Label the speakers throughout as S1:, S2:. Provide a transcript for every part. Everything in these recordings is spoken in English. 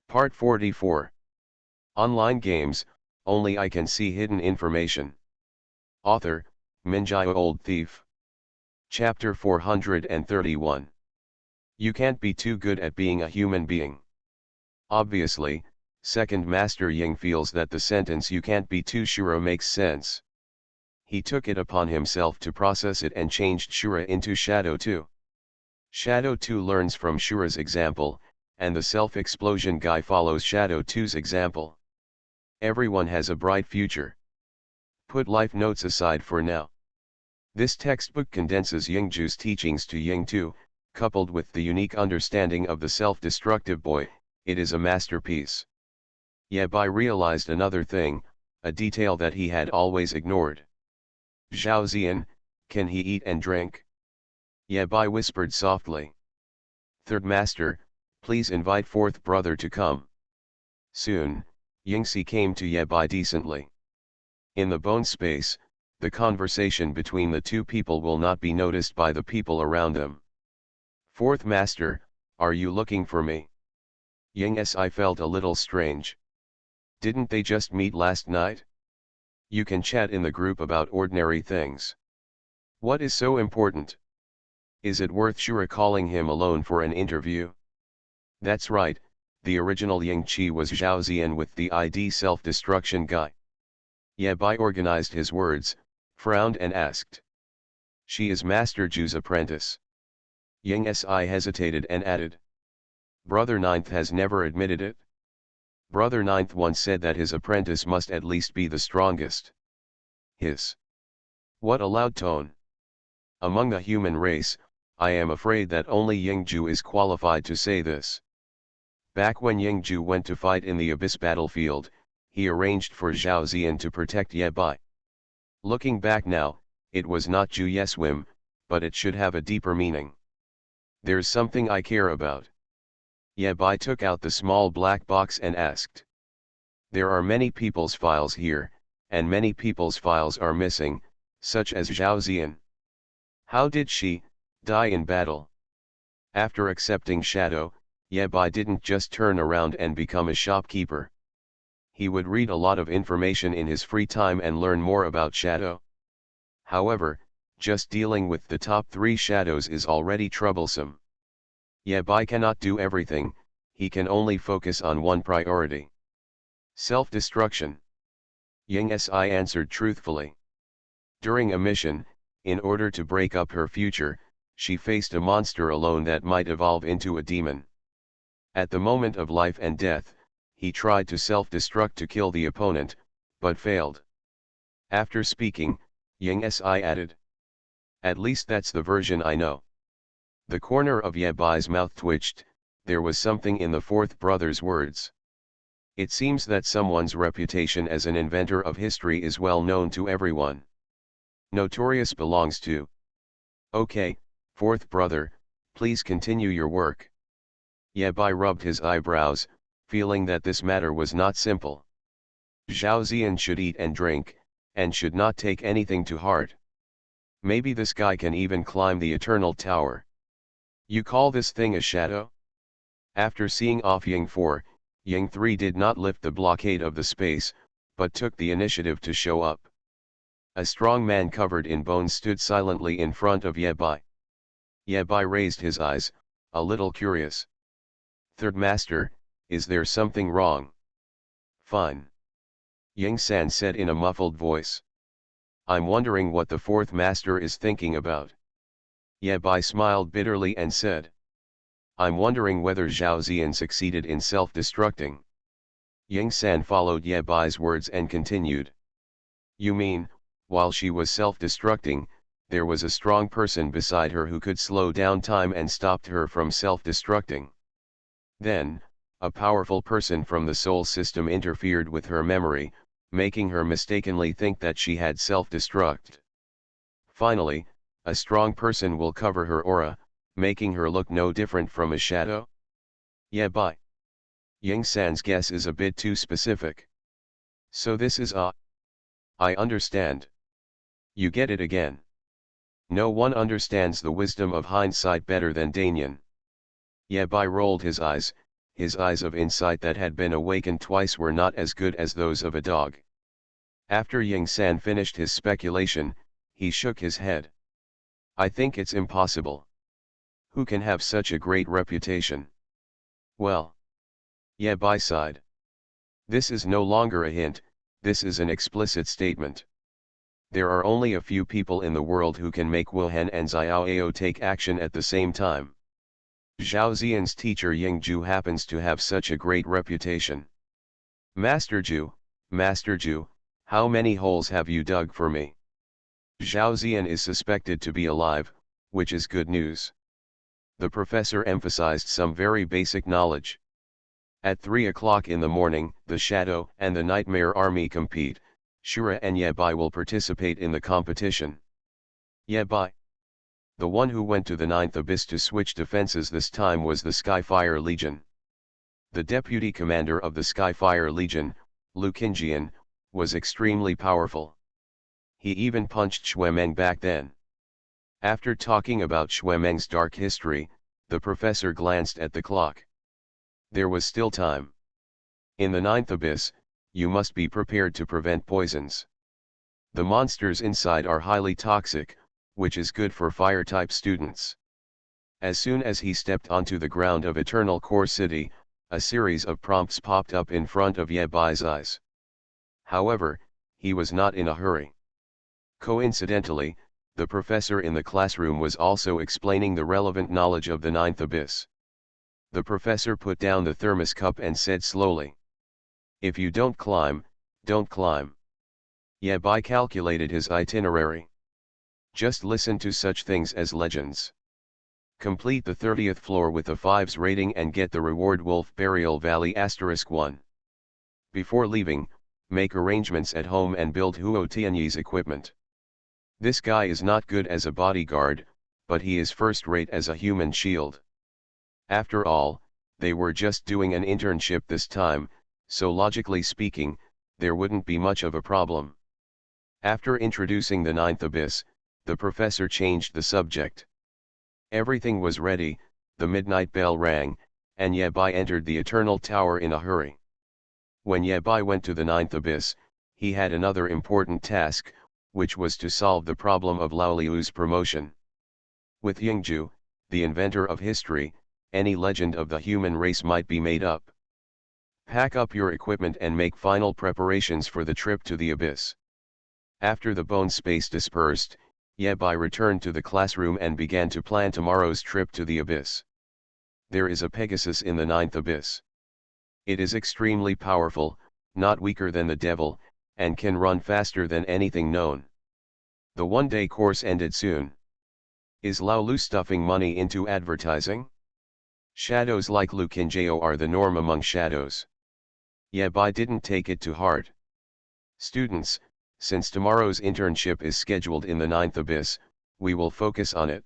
S1: Part 44. Online games, only I can see hidden information. Author, Minjai Old Thief. Chapter 431. You can't be too good at being a human being. Obviously, Second Master Ying feels that the sentence "you can't be too sure" makes sense. He took it upon himself to process it and changed Shura into Shadow 2. Shadow 2 learns from Shura's example, and the self-explosion guy follows Shadow 2's example. Everyone has a bright future. Put life notes aside for now. This textbook condenses Yingju's teachings to Ying 2, coupled with the unique understanding of the self-destructive boy. It is a masterpiece. Yabai realized another thing, a detail that he had always ignored. Zhao Ziyan, can he eat and drink? Yabai whispered softly. Third Master, please invite fourth brother to come. Soon, Yingxi came to Yabai decently. In the bone space, the conversation between the two people will not be noticed by the people around them. Fourth Master, are you looking for me? Yingxi felt a little strange. Didn't they just meet last night? You can chat in the group about ordinary things. What is so important? Is it worth Shura calling him alone for an interview? That's right, the original Yingqi was Zhao Ziyan with the ID self-destruction guy. Yabai organized his words, frowned and asked. She is Master Ju's apprentice. Yingxi hesitated and added. Brother Ninth has never admitted it. Brother Ninth once said that his apprentice must at least be the strongest. His. What a loud tone. Among the human race, I am afraid that only Yingju is qualified to say this. Back when Yingju went to fight in the Abyss battlefield, he arranged for Zhao Ziyan to protect Yabai. Looking back now, it was not Ju's whim, but it should have a deeper meaning. There's something I care about. Yabai took out the small black box and asked. There are many people's files here, and many people's files are missing, such as Zhao Ziyan. How did she die in battle? After accepting Shadow, Yabai didn't just turn around and become a shopkeeper. He would read a lot of information in his free time and learn more about Shadow. However, just dealing with the top 3 shadows is already troublesome. Yabai cannot do everything, he can only focus on one priority. Self-destruction. Yingxi answered truthfully. During a mission, in order to break up her future, she faced a monster alone that might evolve into a demon. At the moment of life and death, he tried to self-destruct to kill the opponent, but failed. After speaking, Yingxi added. At least that's the version I know. The corner of Yabai's mouth twitched, there was something in the fourth brother's words. It seems that someone's reputation as an inventor of history is well known to everyone. Notorious belongs to. Okay, fourth brother, please continue your work. Yabai rubbed his eyebrows, feeling that this matter was not simple. Zhao Ziyan should eat and drink, and should not take anything to heart. Maybe this guy can even climb the Eternal Tower. You call this thing a shadow? After seeing off Ying 4, Ying 3 did not lift the blockade of the space, but took the initiative to show up. A strong man covered in bones stood silently in front of Yabai. Yabai raised his eyes, a little curious. Third Master, is there something wrong? Fine. Ying-san said in a muffled voice. I'm wondering what the fourth master is thinking about. Yabai smiled bitterly and said. I'm wondering whether Zhao Ziyan succeeded in self-destructing. Ying-san followed Yabai's words and continued. You mean, while she was self-destructing, there was a strong person beside her who could slow down time and stopped her from self-destructing. Then, a powerful person from the soul system interfered with her memory, making her mistakenly think that she had self-destruct. Finally, a strong person will cover her aura, making her look no different from a shadow? Yabai. Ying-san's guess is a bit too specific. So this is a... I understand. You get it again. No one understands the wisdom of hindsight better than Danyan. Yabai rolled his eyes, his eyes of insight that had been awakened twice were not as good as those of a dog. After Ying-san finished his speculation, he shook his head. I think it's impossible. Who can have such a great reputation? Well. Yabai sighed. This is no longer a hint, this is an explicit statement. There are only a few people in the world who can make Wu Hen and Xiao Ao take action at the same time. Zhao Ziyan's teacher Ying Ju happens to have such a great reputation. Master Ju, how many holes have you dug for me? Zhao Ziyan is suspected to be alive, which is good news. The professor emphasized some very basic knowledge. At 3 o'clock in the morning, the Shadow and the Nightmare Army compete. Shura and Yabai will participate in the competition. Yabai, the one who went to the Ninth Abyss to switch defenses this time, was the Skyfire Legion. The deputy commander of the Skyfire Legion, Lu Qingjian, was extremely powerful. He even punched Xuemeng back then. After talking about Xuemeng's dark history, the professor glanced at the clock. There was still time. In the Ninth Abyss, you must be prepared to prevent poisons. The monsters inside are highly toxic, which is good for fire-type students. As soon as he stepped onto the ground of Eternal Core City, a series of prompts popped up in front of Yebai's eyes. However, he was not in a hurry. Coincidentally, the professor in the classroom was also explaining the relevant knowledge of the Ninth Abyss. The professor put down the thermos cup and said slowly, "If you don't climb, don't climb." Yabai calculated his itinerary. Just listen to such things as legends. Complete the 30th floor with a 5's rating and get the reward Wolf Burial Valley *1. Before leaving, make arrangements at home and build Huo Tianyi's equipment. This guy is not good as a bodyguard, but he is first-rate as a human shield. After all, they were just doing an internship this time, so logically speaking, there wouldn't be much of a problem. After introducing the Ninth Abyss, the professor changed the subject. Everything was ready, the midnight bell rang, and Yabai entered the Eternal Tower in a hurry. When Yabai went to the Ninth Abyss, he had another important task, which was to solve the problem of Lao Liu's promotion. With Yingju, the inventor of history, any legend of the human race might be made up. Pack up your equipment and make final preparations for the trip to the Abyss. After the bone space dispersed, Yabai returned to the classroom and began to plan tomorrow's trip to the Abyss. There is a Pegasus in the Ninth Abyss. It is extremely powerful, not weaker than the devil, and can run faster than anything known. The one-day course ended soon. Is Lao Lu stuffing money into advertising? Shadows like Lu Qinjiao are the norm among shadows. Yabai didn't take it to heart. Students, since tomorrow's internship is scheduled in the Ninth Abyss, we will focus on it.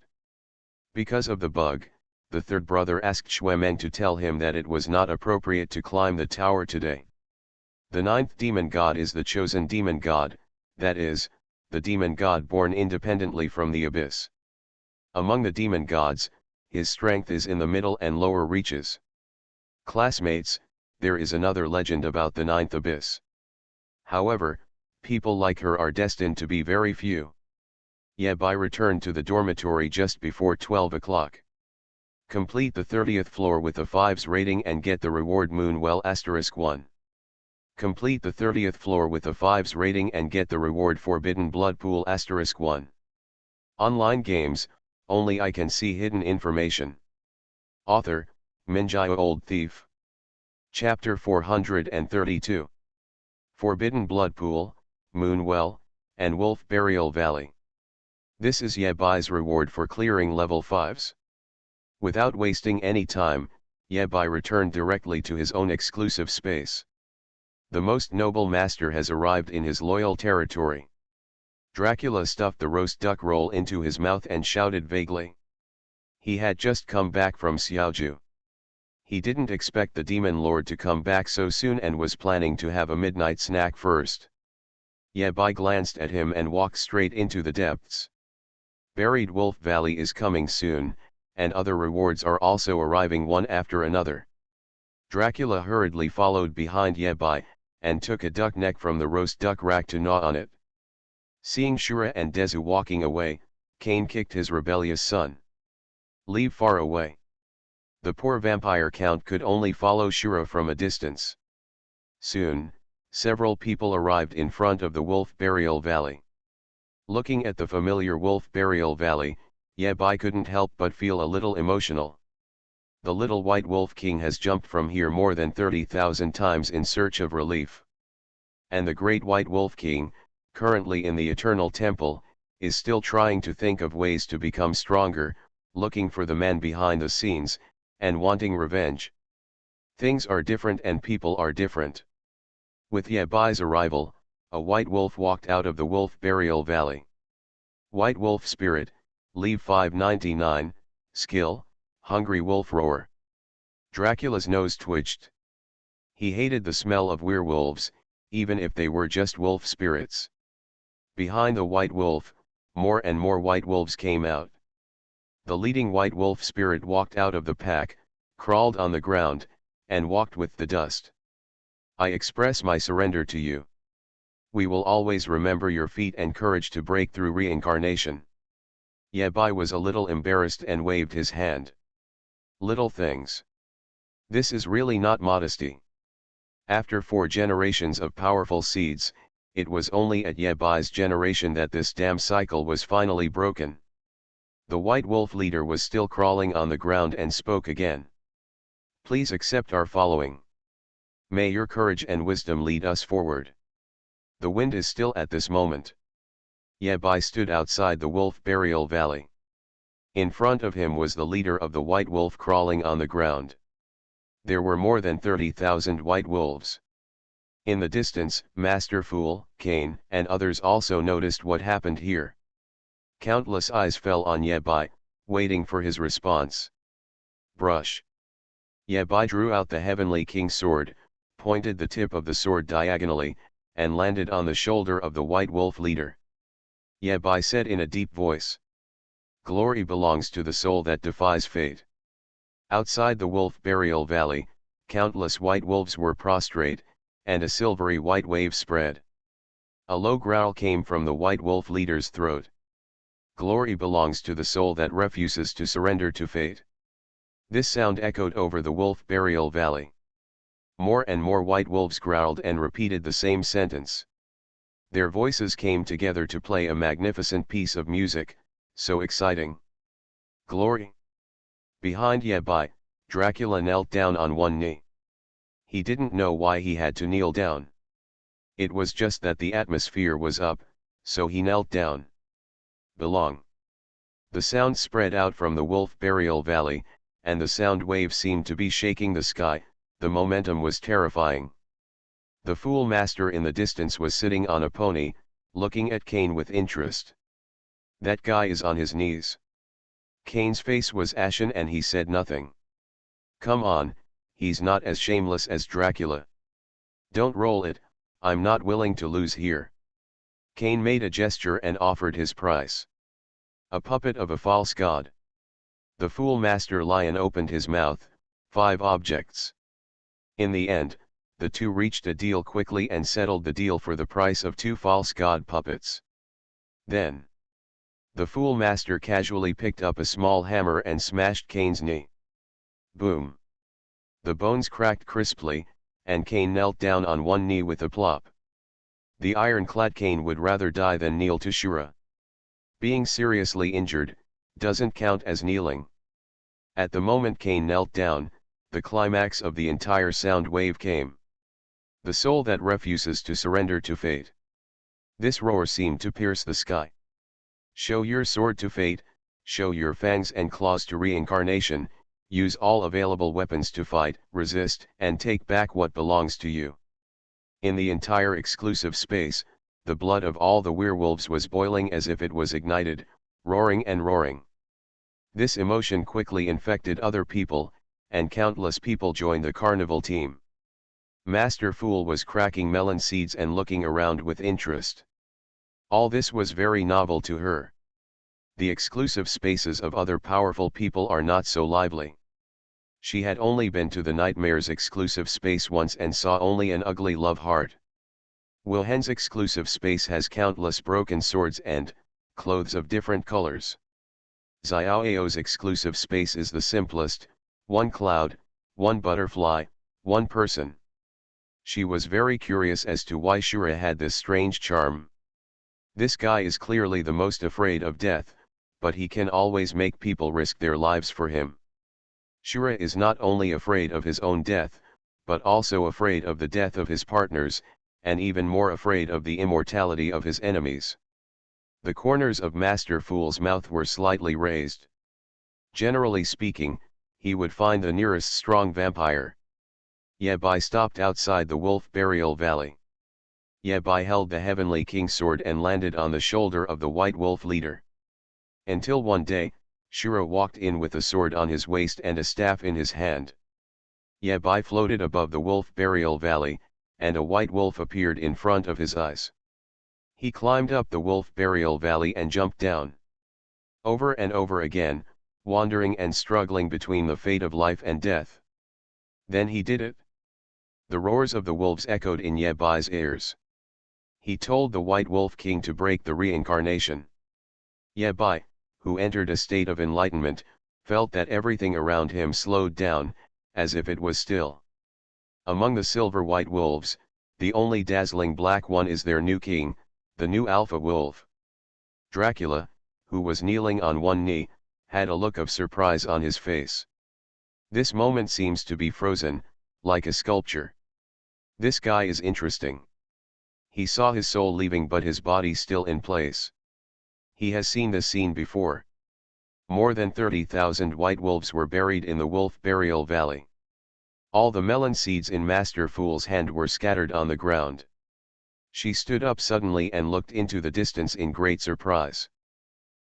S1: Because of the bug, the third brother asked Xuemeng to tell him that it was not appropriate to climb the tower today. The ninth demon god is the chosen demon god, that is, the demon god born independently from the abyss. Among the demon gods, his strength is in the middle and lower reaches. Classmates, there is another legend about the ninth abyss. However, people like her are destined to be very few. Yabai returned to the dormitory just before 12 o'clock. Complete the 30th floor with a 5's rating and get the reward Moonwell *1. Complete the 30th floor with a 5's rating and get the reward Forbidden Blood Pool *1. Online games, only I can see hidden information. Author, Minjai Old Thief. Chapter 432. Forbidden Blood Pool, Moonwell, and Wolf Burial Valley. This is Yabai's reward for clearing level 5s. Without wasting any time, Yabai returned directly to his own exclusive space. The most noble master has arrived in his loyal territory. Dracula stuffed the roast duck roll into his mouth and shouted vaguely. He had just come back from Xiaoju. He didn't expect the demon lord to come back so soon and was planning to have a midnight snack first. Yabai glanced at him and walked straight into the depths. Buried Wolf Valley is coming soon, and other rewards are also arriving one after another. Dracula hurriedly followed behind Yabai, and took a duck neck from the roast duck rack to gnaw on it. Seeing Shura and Dezu walking away, Cain kicked his rebellious son. "Leave far away." The poor vampire count could only follow Shura from a distance. Soon, several people arrived in front of the Wolf Burial Valley. Looking at the familiar Wolf Burial Valley, Yabai couldn't help but feel a little emotional. The little white wolf king has jumped from here more than 30,000 times in search of relief. And the great white wolf king, currently in the Eternal Temple, is still trying to think of ways to become stronger, looking for the man behind the scenes, and wanting revenge. Things are different and people are different. With Yabai's arrival, a white wolf walked out of the Wolf Burial Valley. White Wolf Spirit, Leave 599, Skill, Hungry Wolf Roar. Dracula's nose twitched. He hated the smell of werewolves, even if they were just wolf spirits. Behind the white wolf, more and more white wolves came out. The leading white wolf spirit walked out of the pack, crawled on the ground, and walked with the dust. "I express my surrender to you. We will always remember your feat and courage to break through reincarnation." Yabai was a little embarrassed and waved his hand. "Little things. This is really not modesty." After 4 generations of powerful seeds, it was only at Yabai's generation that this damn cycle was finally broken. The white wolf leader was still crawling on the ground and spoke again. "Please accept our following. May your courage and wisdom lead us forward." The wind is still at this moment. Yabai stood outside the Wolf Burial Valley. In front of him was the leader of the white wolf crawling on the ground. There were more than 30,000 white wolves. In the distance, Master Fool, Cain, and others also noticed what happened here. Countless eyes fell on Yabai, waiting for his response. Brush. Yabai drew out the Heavenly King's sword, pointed the tip of the sword diagonally, and landed on the shoulder of the white wolf leader. Yabai said in a deep voice, "Glory belongs to the soul that defies fate." Outside the Wolf Burial Valley, countless white wolves were prostrate, and a silvery white wave spread. A low growl came from the white wolf leader's throat. "Glory belongs to the soul that refuses to surrender to fate." This sound echoed over the Wolf Burial Valley. More and more white wolves growled and repeated the same sentence. Their voices came together to play a magnificent piece of music, so exciting. Glory. Behind Yabai, Dracula knelt down on one knee. He didn't know why he had to kneel down. It was just that the atmosphere was up, so he knelt down. Belong. The sound spread out from the Wolf Burial Valley, and the sound wave seemed to be shaking the sky. The momentum was terrifying. The Fool Master in the distance was sitting on a pony, looking at Cain with interest. "That guy is on his knees." Cain's face was ashen and he said nothing. "Come on, he's not as shameless as Dracula. Don't roll it, I'm not willing to lose here." Cain made a gesture and offered his price. "A puppet of a false god." The Fool Master Lion opened his mouth, 5 objects. In the end, the two reached a deal quickly and settled the deal for the price of 2 false god puppets. Then, the Fool Master casually picked up a small hammer and smashed Cain's knee. Boom! The bones cracked crisply, and Cain knelt down on one knee with a plop. The ironclad Cain would rather die than kneel to Shura. Being seriously injured doesn't count as kneeling. At the moment Cain knelt down, the climax of the entire sound wave came. The soul that refuses to surrender to fate. This roar seemed to pierce the sky. Show your sword to fate, show your fangs and claws to reincarnation, use all available weapons to fight, resist, and take back what belongs to you. In the entire exclusive space, the blood of all the werewolves was boiling as if it was ignited, roaring and roaring. This emotion quickly infected other people, and countless people joined the carnival team. Master Fool was cracking melon seeds and looking around with interest. All this was very novel to her. The exclusive spaces of other powerful people are not so lively. She had only been to the Nightmare's exclusive space once and saw only an ugly love heart. Wilhen's exclusive space has countless broken swords and clothes of different colors. Xiaoyao's exclusive space is the simplest, one cloud, one butterfly, one person. She was very curious as to why Shura had this strange charm. This guy is clearly the most afraid of death, but he can always make people risk their lives for him. Shura is not only afraid of his own death, but also afraid of the death of his partners, and even more afraid of the immortality of his enemies. The corners of Master Fool's mouth were slightly raised. Generally speaking, he would find the nearest strong vampire. Ye Bai stopped outside the Wolf Burial Valley. Ye Bai held the Heavenly King's sword and landed on the shoulder of the White Wolf leader. Until one day, Shura walked in with a sword on his waist and a staff in his hand. Ye Bai floated above the Wolf Burial Valley, and a white wolf appeared in front of his eyes. He climbed up the Wolf Burial Valley and jumped down. Over and over again, wandering and struggling between the fate of life and death. Then he did it. The roars of the wolves echoed in Ye Bai's ears. He told the White Wolf King to break the reincarnation. Ye Bai, who entered a state of enlightenment, felt that everything around him slowed down, as if it was still. Among the silver-white wolves, the only dazzling black one is their new king, the new alpha wolf. Dracula, who was kneeling on one knee, had a look of surprise on his face. This moment seems to be frozen, like a sculpture. This guy is interesting. He saw his soul leaving but his body still in place. He has seen this scene before. More than 30,000 white wolves were buried in the Wolf Burial Valley. All the melon seeds in Master Fool's hand were scattered on the ground. She stood up suddenly and looked into the distance in great surprise.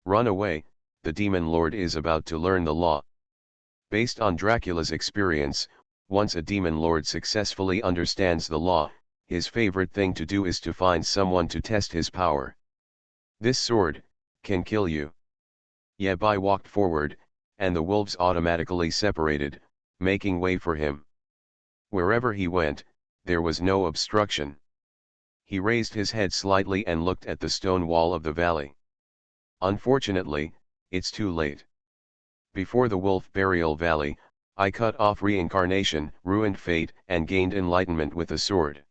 S1: Run away, the demon lord is about to learn the law. Based on Dracula's experience, once a demon lord successfully understands the law, his favorite thing to do is to find someone to test his power. This sword can kill you. Ye Bai walked forward, and the wolves automatically separated, making way for him. Wherever he went, there was no obstruction. He raised his head slightly and looked at the stone wall of the valley. Unfortunately, it's too late. Before the Wolf Burial Valley, I cut off reincarnation, ruined fate, and gained enlightenment with a sword.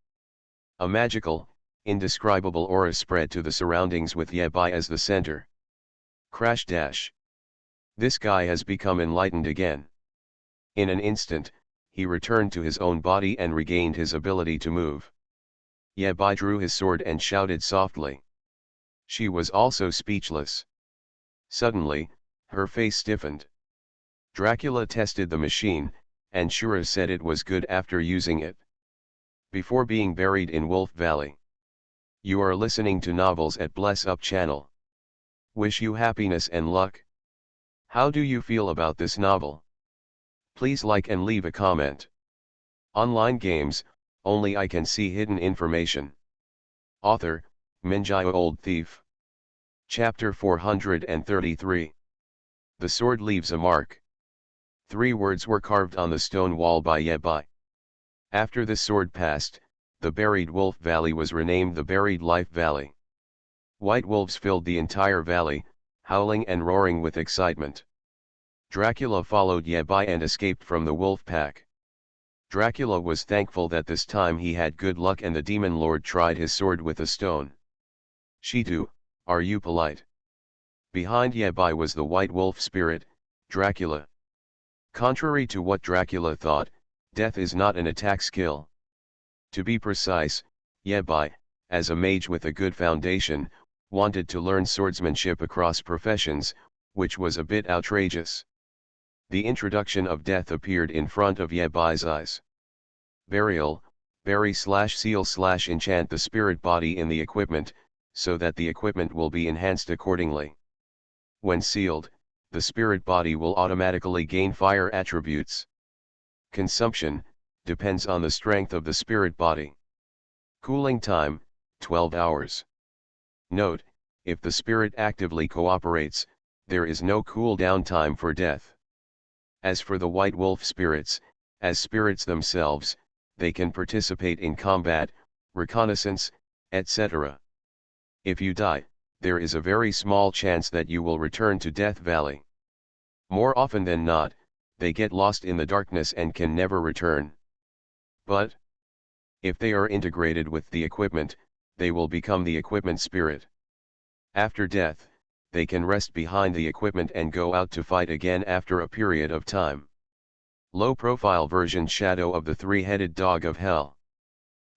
S1: A magical, indescribable aura spread to the surroundings with Ye Bai as the center. Crash dash. This guy has become enlightened again. In an instant, he returned to his own body and regained his ability to move. Ye Bai drew his sword and shouted softly. She was also speechless. Suddenly, her face stiffened. Dracula tested the machine, and Shura said it was good after using it. Before being buried in Wolf Valley. You are listening to Novels at Bless Up channel. Wish you happiness and luck. How do you feel about this novel? Please like and leave a comment. Online games, only I can see hidden information. Author, Minjai Old Thief. Chapter 433. The sword leaves a mark. 3 words were carved on the stone wall by Ye Bai. After the sword passed, the buried wolf valley was renamed the Buried Life Valley. White wolves filled the entire valley, howling and roaring with excitement. Dracula followed Ye Bai and escaped from the wolf pack. Dracula was thankful that this time he had good luck and the demon lord tried his sword with a stone. Shitu, are you polite? Behind Ye Bai was the white wolf spirit, Dracula. Contrary to what Dracula thought, death is not an attack skill. To be precise, Ye Bai, as a mage with a good foundation, wanted to learn swordsmanship across professions, which was a bit outrageous. The introduction of death appeared in front of Ye Bai's eyes. Burial, bury/seal/enchant the spirit body in the equipment, so that the equipment will be enhanced accordingly. When sealed, the spirit body will automatically gain fire attributes. Consumption depends on the strength of the spirit body. Cooling time, 12 hours. Note, if the spirit actively cooperates, there is no cooldown time for death. As for the white wolf spirits, as spirits themselves, they can participate in combat, reconnaissance, etc. If you die, there is a very small chance that you will return to Death Valley. More often than not, they get lost in the darkness and can never return. But if they are integrated with the equipment, they will become the equipment spirit. After death, they can rest behind the equipment and go out to fight again after a period of time. Low-profile version Shadow of the Three-Headed Dog of Hell.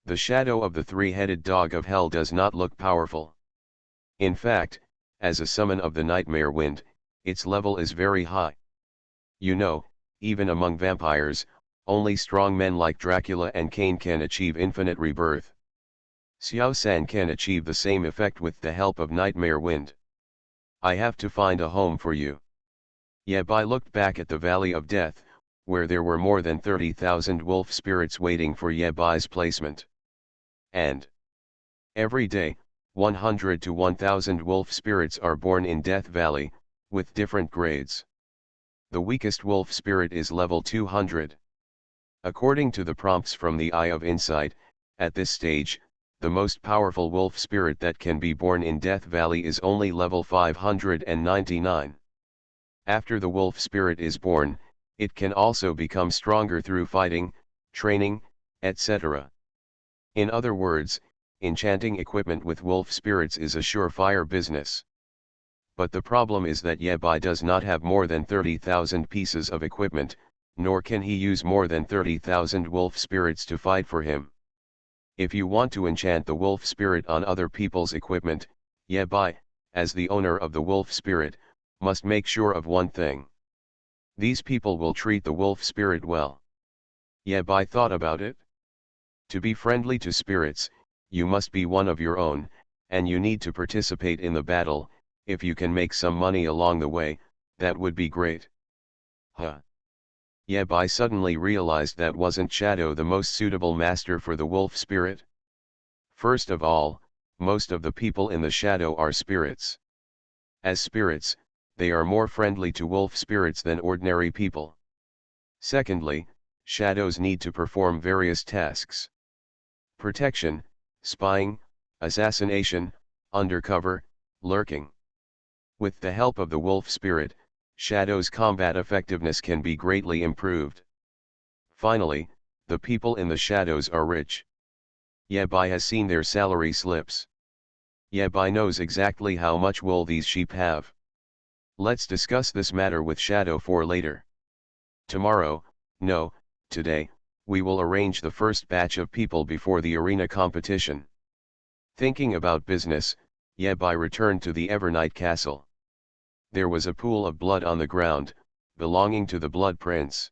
S1: The Shadow of the Three-Headed Dog of Hell does not look powerful. In fact, as a summon of the Nightmare Wind, its level is very high. You know, even among vampires, only strong men like Dracula and Cain can achieve infinite rebirth. Xiao San can achieve the same effect with the help of Nightmare Wind. I have to find a home for you. Yabai looked back at the Valley of Death, where there were more than 30,000 wolf spirits waiting for Yabai's placement. And every day, 100 to 1,000 wolf spirits are born in Death Valley, with different grades. The weakest wolf spirit is level 200. According to the prompts from the Eye of Insight, at this stage, the most powerful wolf spirit that can be born in Death Valley is only level 599. After the wolf spirit is born, it can also become stronger through fighting, training, etc. In other words, enchanting equipment with wolf spirits is a surefire business. But the problem is that Yabai does not have more than 30,000 pieces of equipment, nor can he use more than 30,000 wolf spirits to fight for him. If you want to enchant the wolf spirit on other people's equipment, Yabai, as the owner of the wolf spirit, must make sure of one thing. These people will treat the wolf spirit well. Yabai thought about it. To be friendly to spirits, you must be one of your own, and you need to participate in the battle. If you can make some money along the way, that would be great. Yabai suddenly realized that wasn't Shadow the most suitable master for the wolf spirit? First of all, most of the people in the Shadow are spirits. As spirits, they are more friendly to wolf spirits than ordinary people. Secondly, shadows need to perform various tasks: protection, spying, assassination, undercover, lurking. With the help of the wolf spirit, Shadow's combat effectiveness can be greatly improved. Finally, the people in the shadows are rich. Yabai has seen their salary slips. Yabai knows exactly how much wool these sheep have. Let's discuss this matter with Shadow for later. Tomorrow, no, today, we will arrange the first batch of people before the arena competition. Thinking about business, Yabai returned to the Evernight Castle. There was a pool of blood on the ground, belonging to the Blood Prince.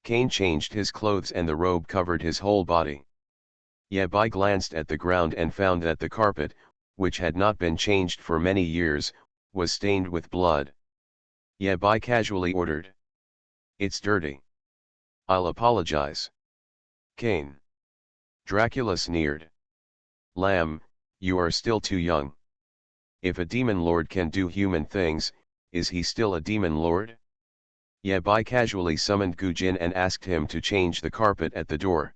S1: Cain changed his clothes and the robe covered his whole body. Yabai glanced at the ground and found that the carpet, which had not been changed for many years, was stained with blood. Yabai casually ordered, "It's dirty. I'll apologize." Cain. Dracula sneered. "Lamb, you are still too young. If a demon lord can do human things, is he still a demon lord?" Yabai casually summoned Gujin and asked him to change the carpet at the door.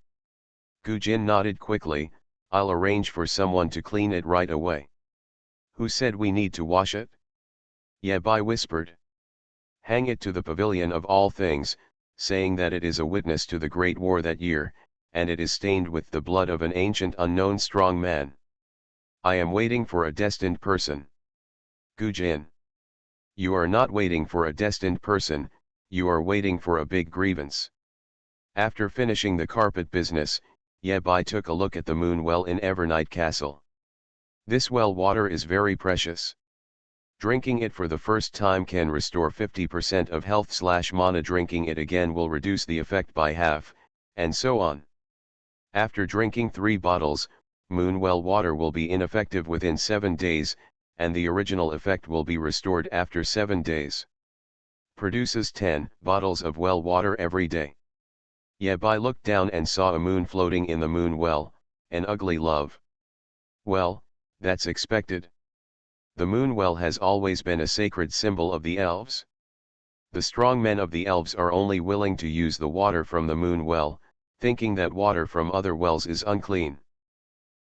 S1: Gujin nodded quickly, "I'll arrange for someone to clean it right away." "Who said we need to wash it?" Yabai whispered. "Hang it to the pavilion of all things, saying that it is a witness to the great war that year, and it is stained with the blood of an ancient unknown strong man. I am waiting for a destined person." Gujin. "You are not waiting for a destined person, you are waiting for a big grievance." After finishing the carpet business, Yabai took a look at the moon well in Evernight Castle. This well water is very precious. Drinking it for the first time can restore 50% of health/mana. Drinking it again will reduce the effect by half, and so on. After drinking 3 bottles, moon well water will be ineffective within 7 days, and the original effect will be restored after 7 days. Produces 10 bottles of well water every day. Yabai looked down and saw a moon floating in the moon well, an ugly love. Well, that's expected. The moon well has always been a sacred symbol of the elves. The strong men of the elves are only willing to use the water from the moon well, thinking that water from other wells is unclean.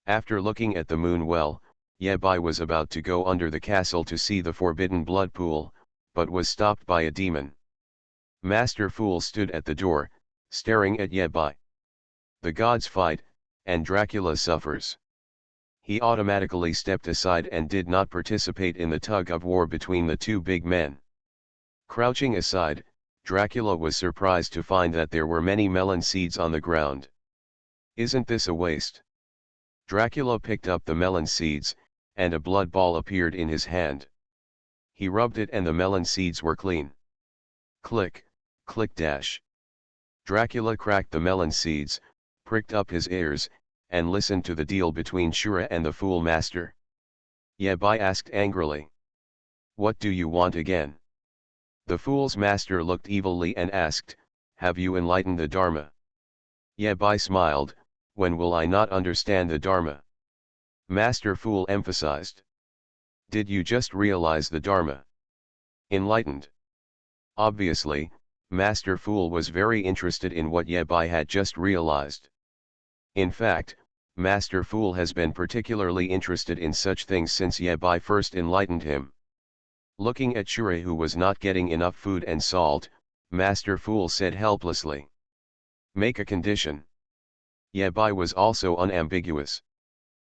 S1: After looking at the moon well, Yebai was about to go under the castle to see the forbidden blood pool, but was stopped by a demon. Master Fool stood at the door, staring at Yebai. The gods fight, and Dracula suffers. He automatically stepped aside and did not participate in the tug-of-war between the two big men. Crouching aside, Dracula was surprised to find that there were many melon seeds on the ground. Isn't this a waste? Dracula picked up the melon seeds, and a blood ball appeared in his hand. He rubbed it and the melon seeds were clean. Click, click dash. Dracula cracked the melon seeds, pricked up his ears, and listened to the deal between Shura and the Fool Master. Yebai asked angrily. What do you want again? The Fool's Master looked evilly and asked, have you enlightened the Dharma? Yebai smiled, when will I not understand the Dharma? Master Fool emphasized. Did you just realize the Dharma? Enlightened. Obviously, Master Fool was very interested in what Yebai had just realized. In fact, Master Fool has been particularly interested in such things since Yebai first enlightened him. Looking at Shura, who was not getting enough food and salt, Master Fool said helplessly. Make a condition. Yebai was also unambiguous.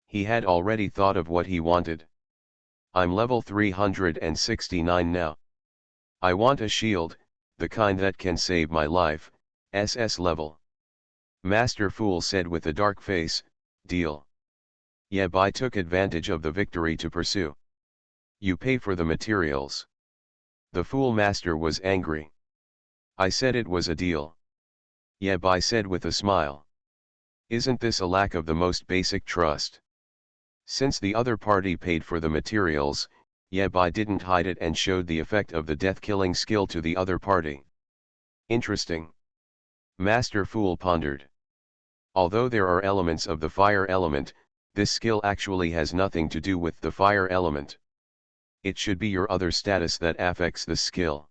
S1: He had already thought of what he wanted. I'm level 369 now. I want a shield, the kind that can save my life, SS level. Master Fool said with a dark face, deal. Yebai took advantage of the victory to pursue. You pay for the materials. The Fool Master was angry. I said it was a deal. Yebai said with a smile. Isn't this a lack of the most basic trust? Since the other party paid for the materials, Yebai didn't hide it and showed the effect of the death-killing skill to the other party. Interesting. Master Fool pondered. Although there are elements of the fire element, this skill actually has nothing to do with the fire element. It should be your other status that affects the skill.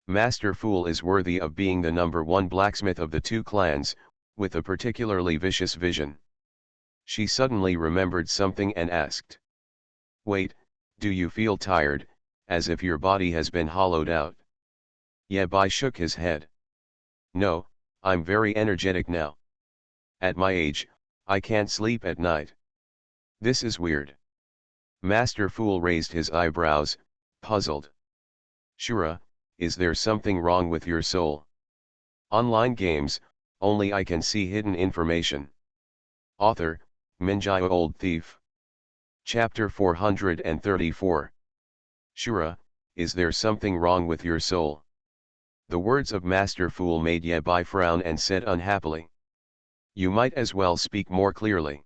S1: Master Fool is worthy of being the number one blacksmith of the two clans, with a particularly vicious vision. She suddenly remembered something and asked. Wait, do you feel tired, as if your body has been hollowed out? Yebai shook his head. No, I'm very energetic now. At my age, I can't sleep at night. This is weird. Master Fool raised his eyebrows, puzzled. Shura, is there something wrong with your soul? Online games, only I can see hidden information. Author, Minjaya Old Thief. Chapter 434. Shura, is there something wrong with your soul? The words of Master Fool made Yebai frown and said unhappily. You might as well speak more clearly.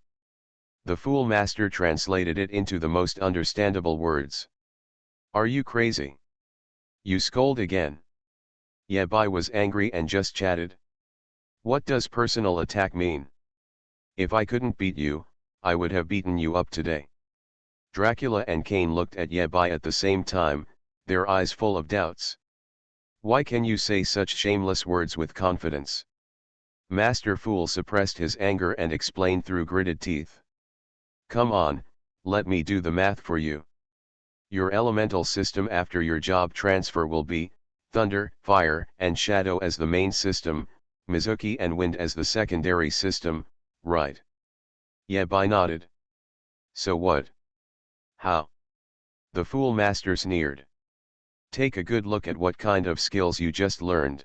S1: The Fool Master translated it into the most understandable words. Are you crazy? You scold again. Yebai was angry and just chatted. What does personal attack mean? If I couldn't beat you, I would have beaten you up today. Dracula and Cain looked at Yebai at the same time, their eyes full of doubts. Why can you say such shameless words with confidence? Master Fool suppressed his anger and explained through gritted teeth. Come on, let me do the math for you. Your elemental system after your job transfer will be, thunder, fire, and shadow as the main system, Mizuki and wind as the secondary system, right? Yebai nodded. So what? How? The Fool Master sneered. Take a good look at what kind of skills you just learned.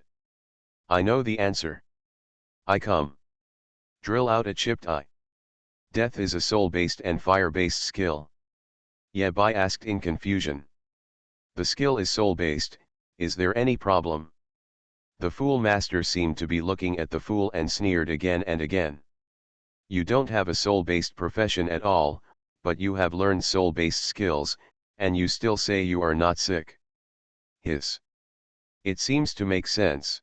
S1: I know the answer. I come. Drill out a chipped eye. Death is a soul-based and fire-based skill. Yebai asked in confusion. The skill is soul-based, is there any problem? The Fool Master seemed to be looking at the Fool and sneered again and again. You don't have a soul-based profession at all, but you have learned soul-based skills, and you still say you are not sick. Hiss. It seems to make sense.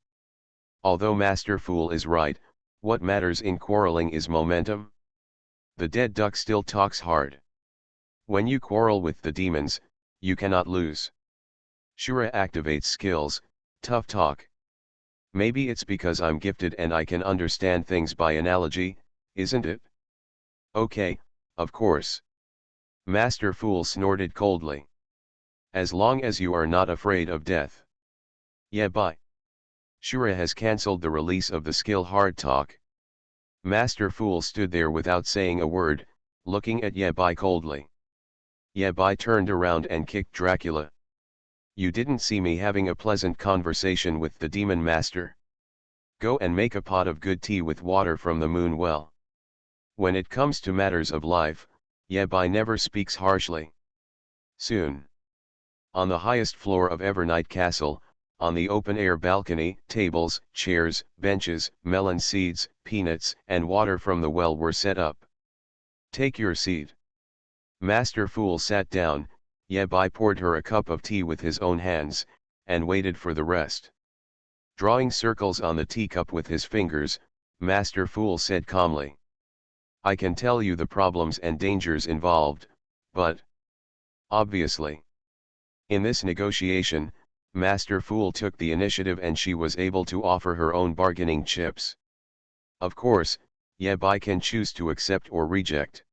S1: Although Master Fool is right, what matters in quarreling is momentum. The dead duck still talks hard. When you quarrel with the demons, you cannot lose. Shura activates skills, Tough talk. Maybe it's because I'm gifted and I can understand things by analogy, isn't it? Okay, of course. Master Fool snorted coldly. As long as you are not afraid of death. Yeah, bye. Shura has cancelled the release of the skill hard talk. Master Fool stood there without saying a word, looking at Yabai coldly. Yabai turned around and kicked Dracula. You didn't see me having a pleasant conversation with the demon master. Go and make a pot of good tea with water from the moon well. When it comes to matters of life, Yabai never speaks harshly. Soon. On the highest floor of Evernight Castle, on the open-air balcony, tables, chairs, benches, melon seeds, peanuts, and water from the well were set up. Take your seat. Master Fool sat down, Yabai poured her a cup of tea with his own hands, and waited for the rest. Drawing circles on the teacup with his fingers, Master Fool said calmly. I can tell you the problems and dangers involved, but obviously. In this negotiation, Master Fool took the initiative and she was able to offer her own bargaining chips. Of course, Yabai can choose to accept or reject.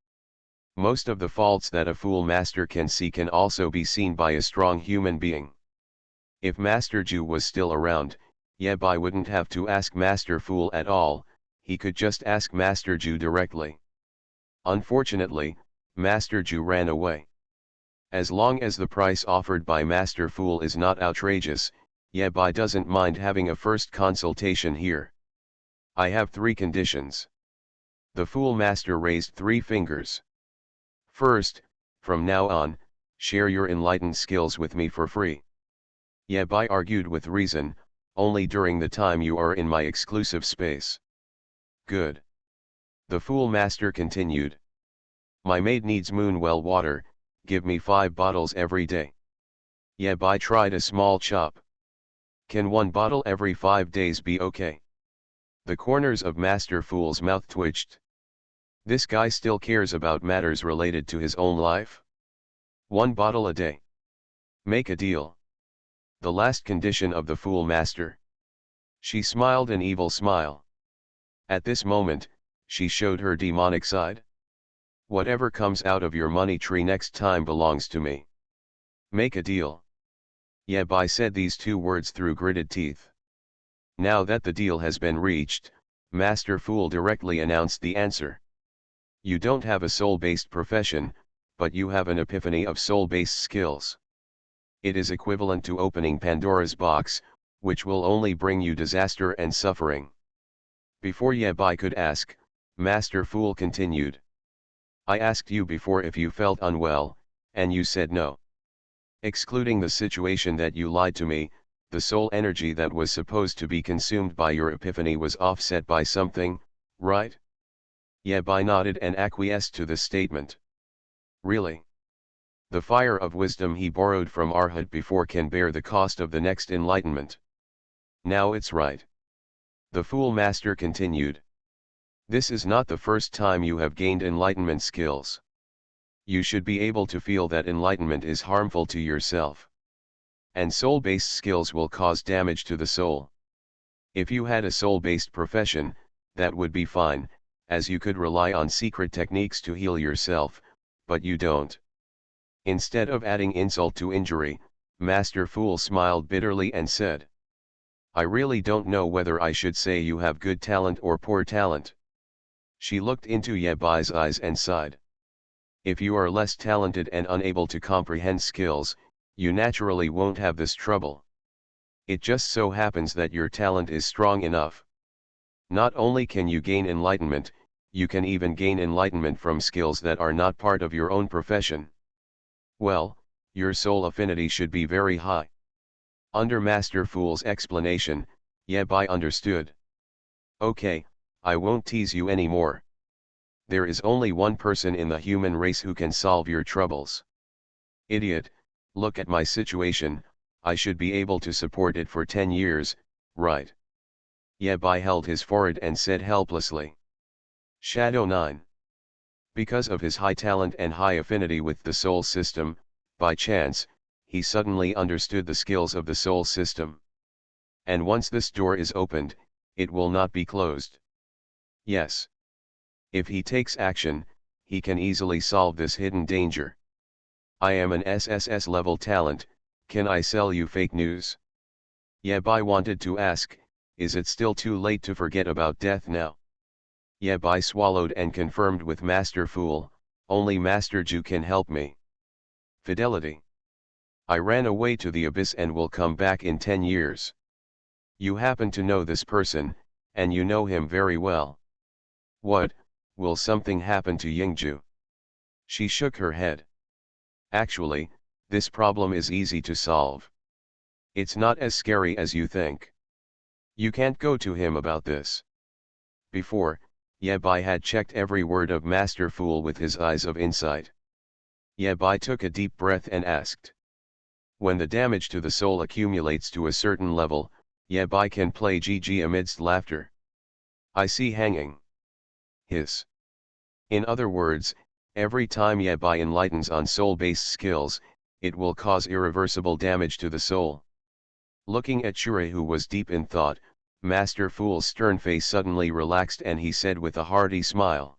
S1: Most of the faults that a fool master can see can also be seen by a strong human being. If Master Ju was still around, Yabai wouldn't have to ask Master Fool at all, he could just ask Master Ju directly. Unfortunately, Master Ju ran away. As long as the price offered by Master Fool is not outrageous, Yabai doesn't mind having a first consultation here. I have 3 conditions. The Fool Master raised 3 fingers. First, from now on, share your enlightened skills with me for free. Yabai argued with reason, only during the time you are in my exclusive space. Good. The Fool Master continued. My maid needs moon well water, give me 5 bottles every day. Yabai tried a small chop. Can 1 bottle every 5 days be okay? The corners of Master Fool's mouth twitched. This guy still cares about matters related to his own life? 1 bottle a day. Make a deal. The last condition of the Fool Master. She smiled an evil smile. At this moment, she showed her demonic side. Whatever comes out of your money tree next time belongs to me. Make a deal. Yabai said these 2 words through gritted teeth. Now that the deal has been reached, Master Fool directly announced the answer. You don't have a soul-based profession, but you have an epiphany of soul-based skills. It is equivalent to opening Pandora's box, which will only bring you disaster and suffering. Before Yabai could ask, Master Fool continued. I asked you before if you felt unwell, and you said no. Excluding the situation that you lied to me, the soul energy that was supposed to be consumed by your epiphany was offset by something, right? Yabai nodded and acquiesced to the statement. Really? The fire of wisdom he borrowed from Arhat before can bear the cost of the next enlightenment. Now it's right. The Fool Master continued. This is not the first time you have gained enlightenment skills. You should be able to feel that enlightenment is harmful to yourself. And soul-based skills will cause damage to the soul. If you had a soul-based profession, that would be fine, as you could rely on secret techniques to heal yourself, but you don't. Instead of adding insult to injury, Master Fool smiled bitterly and said, I really don't know whether I should say you have good talent or poor talent. She looked into Yabai's eyes and sighed. If you are less talented and unable to comprehend skills, you naturally won't have this trouble. It just so happens that your talent is strong enough. Not only can you gain enlightenment, you can even gain enlightenment from skills that are not part of your own profession. Well, your soul affinity should be very high. Under Master Fool's explanation, Yabai understood. Okay, I won't tease you anymore. There is only one person in the human race who can solve your troubles. Idiot, look at my situation, I should be able to support it for 10 years, right? Yabai held his forehead and said helplessly. Shadow 9. Because of his high talent and high affinity with the soul system, by chance, he suddenly understood the skills of the soul system. and once this door is opened, it will not be closed. Yes. If he takes action, he can easily solve this hidden danger. I am an SSS level talent, can I sell you fake news? Yabai wanted to ask, is it still too late to forget about death now? Yabai swallowed and confirmed with Master Fool, only Master Ju can help me. Fidelity. I ran away to the abyss and will come back in 10 years. You happen to know this person, and you know him very well. What, will something happen to Yingju? She shook her head. Actually, this problem is easy to solve. It's not as scary as you think. You can't go to him about this. Before, Yabai had checked every word of Master Fool with his eyes of insight. Yabai took a deep breath and asked. When the damage to the soul accumulates to a certain level, Yabai can play GG amidst laughter. I see hanging. Hiss. In other words, every time Yabai enlightens on soul-based skills, it will cause irreversible damage to the soul. Looking at Shure, who was deep in thought, Master Fool's stern face suddenly relaxed and he said with a hearty smile.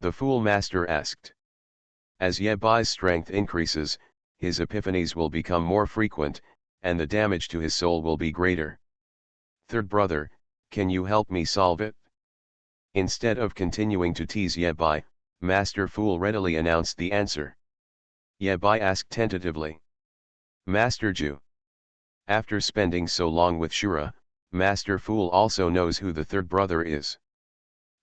S1: The Fool Master asked. As Yabai's strength increases, his epiphanies will become more frequent, and the damage to his soul will be greater. Third brother, can you help me solve it? Instead of continuing to tease Yabai, Master Fool readily announced the answer. Yabai asked tentatively. Master Ju. After spending so long with Shura, Master Fool also knows who the third brother is.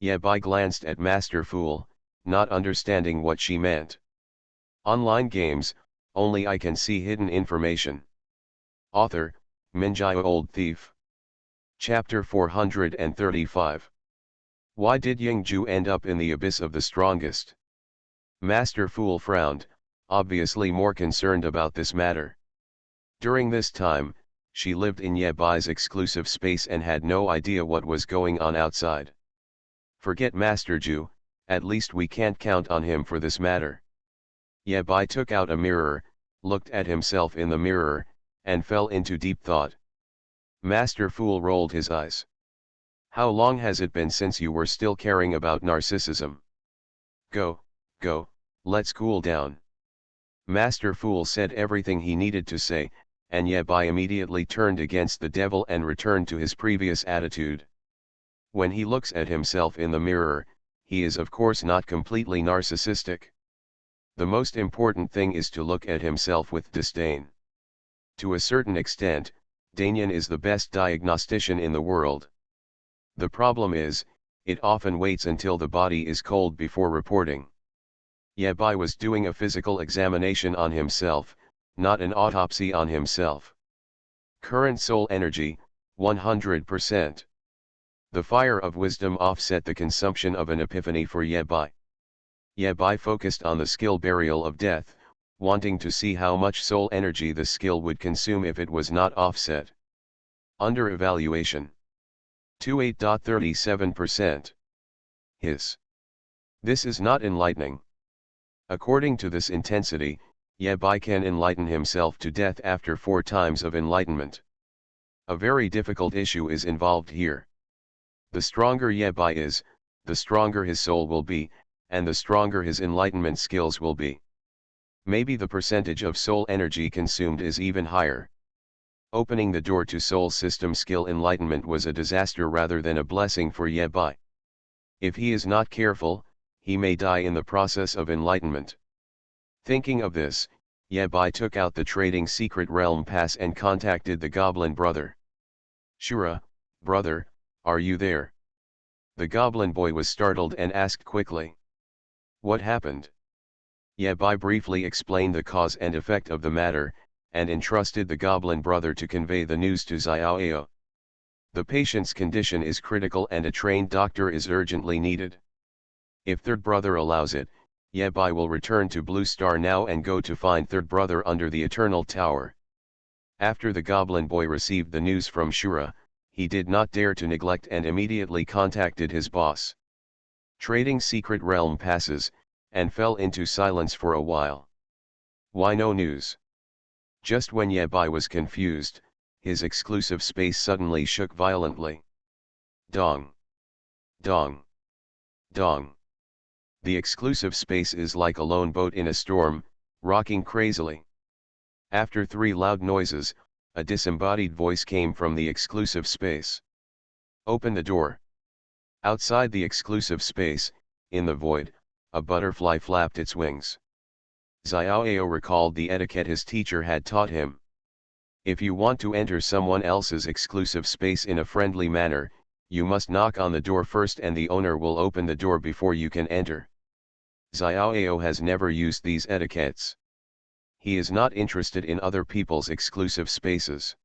S1: Yabai glanced at Master Fool, not understanding what she meant. Online games, only I can see hidden information. Author, Minjai Old Thief. Chapter 435. Why did Yingju end up in the abyss of the strongest? Master Fool frowned, obviously more concerned about this matter. During this time, she lived in Yabai's exclusive space and had no idea what was going on outside. Forget Master Ju, at least we can't count on him for this matter. Yabai took out a mirror, looked at himself in the mirror, and fell into deep thought. Master Fool rolled his eyes. How long has it been since you were still caring about narcissism? Go, let's cool down. Master Fool said everything he needed to say, and Yabai immediately turned against the devil and returned to his previous attitude. When he looks at himself in the mirror, he is of course not completely narcissistic. The most important thing is to look at himself with disdain. To a certain extent, Danyan is the best diagnostician in the world. The problem is, it often waits until the body is cold before reporting. Yabai was doing a physical examination on himself, not an autopsy on himself. Current soul energy, 100%. The fire of wisdom offset the consumption of an epiphany for Yabai. Yabai focused on the skill burial of death, wanting to see how much soul energy the skill would consume if it was not offset. Under evaluation. 28.37%. Hiss. This is not enlightening. According to this intensity, Yabai can enlighten himself to death after 4 times of enlightenment. A very difficult issue is involved here. The stronger Yabai is, the stronger his soul will be, and the stronger his enlightenment skills will be. Maybe the percentage of soul energy consumed is even higher. Opening the door to soul system skill enlightenment was a disaster rather than a blessing for Yabai. If he is not careful, he may die in the process of enlightenment. Thinking of this, Yabai took out the trading secret realm pass and contacted the goblin brother. Shura, brother, are you there? The goblin boy was startled and asked quickly. What happened? Yabai briefly explained the cause and effect of the matter, and entrusted the goblin brother to convey the news to Xiaoao. The patient's condition is critical and a trained doctor is urgently needed. If third brother allows it, Yabai will return to Blue Star now and go to find third brother under the Eternal Tower. After the goblin boy received the news from Shura, he did not dare to neglect and immediately contacted his boss. Trading secret realm passes, and fell into silence for a while. Why no news? Just when Yabai was confused, his exclusive space suddenly shook violently. Dong! Dong! Dong! The exclusive space is like a lone boat in a storm, rocking crazily. After 3 loud noises, a disembodied voice came from the exclusive space. Open the door. Outside the exclusive space, in the void, a butterfly flapped its wings. Xiaoyao recalled the etiquette his teacher had taught him. If you want to enter someone else's exclusive space in a friendly manner, you must knock on the door first and the owner will open the door before you can enter. Xiaoyao has never used these etiquettes. He is not interested in other people's exclusive spaces.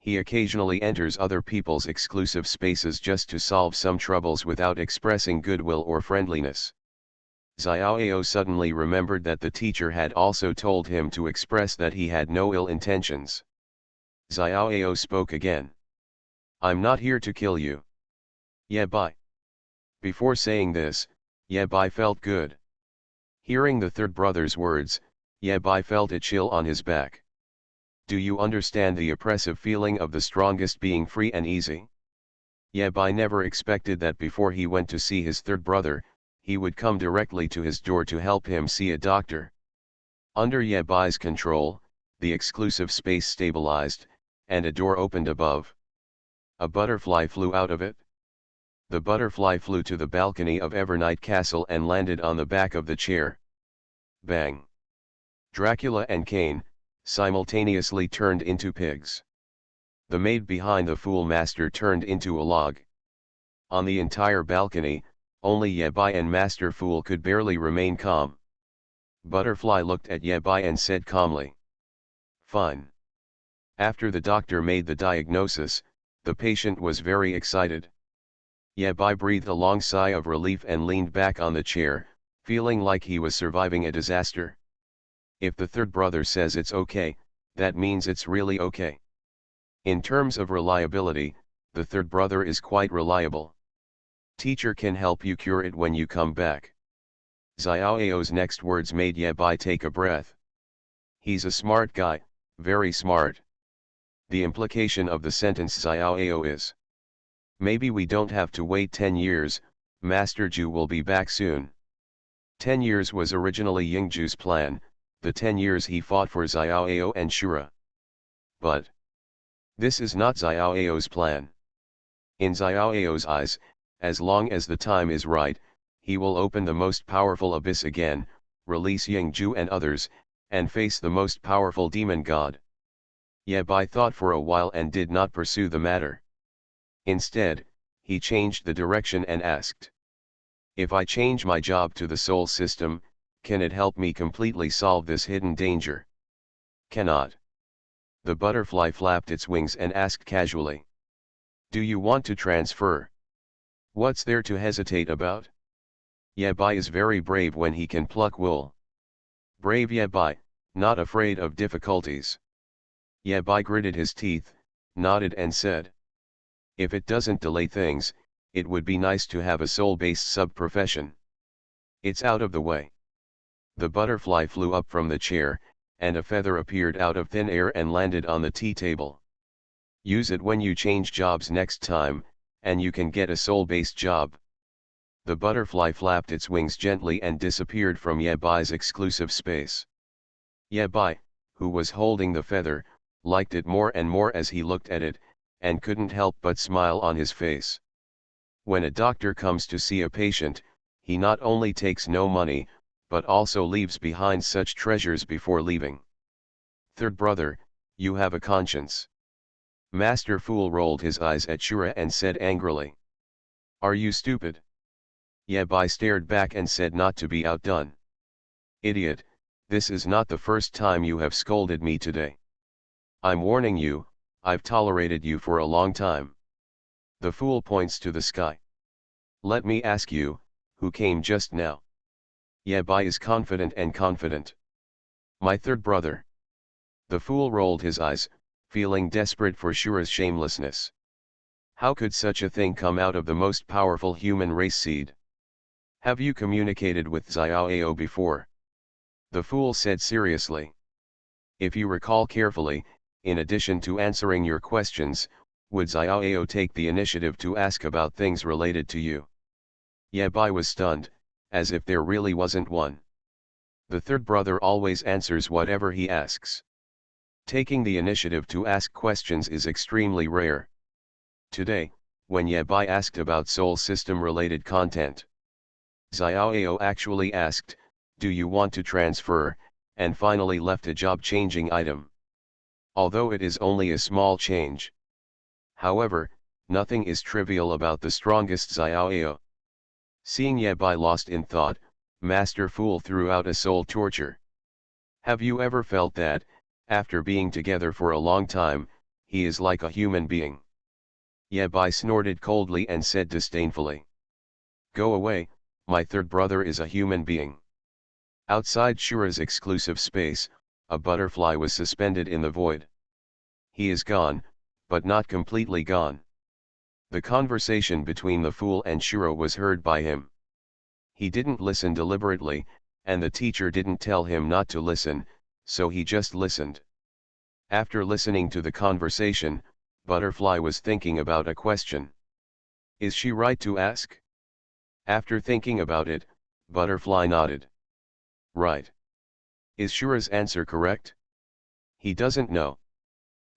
S1: He occasionally enters other people's exclusive spaces just to solve some troubles without expressing goodwill or friendliness. Xiaoyao suddenly remembered that the teacher had also told him to express that he had no ill intentions. Xiaoyao spoke again. I'm not here to kill you. Ye Bai. Before saying this, Ye Bai felt good. Hearing the third brother's words, Ye Bai felt a chill on his back. Do you understand the oppressive feeling of the strongest being free and easy? Ye Bai never expected that before he went to see his third brother, he would come directly to his door to help him see a doctor. Under Ye Bai's control, the exclusive space stabilized, and a door opened above. A butterfly flew out of it. The butterfly flew to the balcony of Evernight Castle and landed on the back of the chair. Bang! Dracula and Cain simultaneously turned into pigs. The maid behind the Fool Master turned into a log. On the entire balcony, only Ye Bai and Master Fool could barely remain calm. Butterfly looked at Ye Bai and said calmly, "Fine." After the doctor made the diagnosis, the patient was very excited. Ye Bai breathed a long sigh of relief and leaned back on the chair, feeling like he was surviving a disaster. If the third brother says it's okay, that means it's really okay. In terms of reliability, the third brother is quite reliable. Teacher can help you cure it when you come back. Xiaoyao's next words made Ye Bai take a breath. He's a smart guy, very smart. The implication of the sentence Xiaoyao is, maybe we don't have to wait 10 years, Master Ju will be back soon. 10 years was originally Yingju's plan, the 10 years he fought for Xiaoyao and Shura. But this is not Xiaoyao's plan. In Xiaoyao's eyes, as long as the time is right, he will open the most powerful abyss again, release Yingju and others, and face the most powerful demon god. Ye Bai thought for a while and did not pursue the matter. Instead, he changed the direction and asked, if I change my job to the soul system, can it help me completely solve this hidden danger? Cannot. The butterfly flapped its wings and asked casually, do you want to transfer? What's there to hesitate about? Ye Bai is very brave when he can pluck wool. Brave Ye Bai, not afraid of difficulties. Ye Bai gritted his teeth, nodded and said, if it doesn't delay things, it would be nice to have a soul-based sub-profession. It's out of the way. The butterfly flew up from the chair, and a feather appeared out of thin air and landed on the tea table. Use it when you change jobs next time, and you can get a soul-based job. The butterfly flapped its wings gently and disappeared from Ye Bai's exclusive space. Ye Bai, who was holding the feather, liked it more and more as he looked at it, and couldn't help but smile on his face. When a doctor comes to see a patient, he not only takes no money, but also leaves behind such treasures before leaving. Third brother, you have a conscience. Master Fool rolled his eyes at Shura and said angrily, are you stupid? Ye Bai stared back and said not to be outdone. Idiot, this is not the first time you have scolded me today. I'm warning you, I've tolerated you for a long time. The fool points to the sky. Let me ask you, who came just now? Ye Bai is confident and confident. My third brother. The fool rolled his eyes, feeling desperate for Shura's shamelessness. How could such a thing come out of the most powerful human race seed? Have you communicated with Xiaoyao before? The fool said seriously. If you recall carefully, in addition to answering your questions, would Xiaoyao take the initiative to ask about things related to you? Ye Bai was stunned, as if there really wasn't one. The third brother always answers whatever he asks. Taking the initiative to ask questions is extremely rare. Today, when Ye Bai asked about soul system related content, Xiaoyao actually asked, "Do you want to transfer?" and finally left a job-changing item. Although it is only a small change. However, nothing is trivial about the strongest Xiaoyao. Seeing Ye Bai lost in thought, Master Fool threw out a soul torture. Have you ever felt that, after being together for a long time, he is like a human being? Ye Bai snorted coldly and said disdainfully. Go away, my third brother is a human being. Outside Shura's exclusive space, a butterfly was suspended in the void. He is gone, but not completely gone. The conversation between the fool and Shura was heard by him. He didn't listen deliberately, and the teacher didn't tell him not to listen, so he just listened. After listening to the conversation, Butterfly was thinking about a question. Is she right to ask? After thinking about it, Butterfly nodded. Right. Is Shura's answer correct? He doesn't know.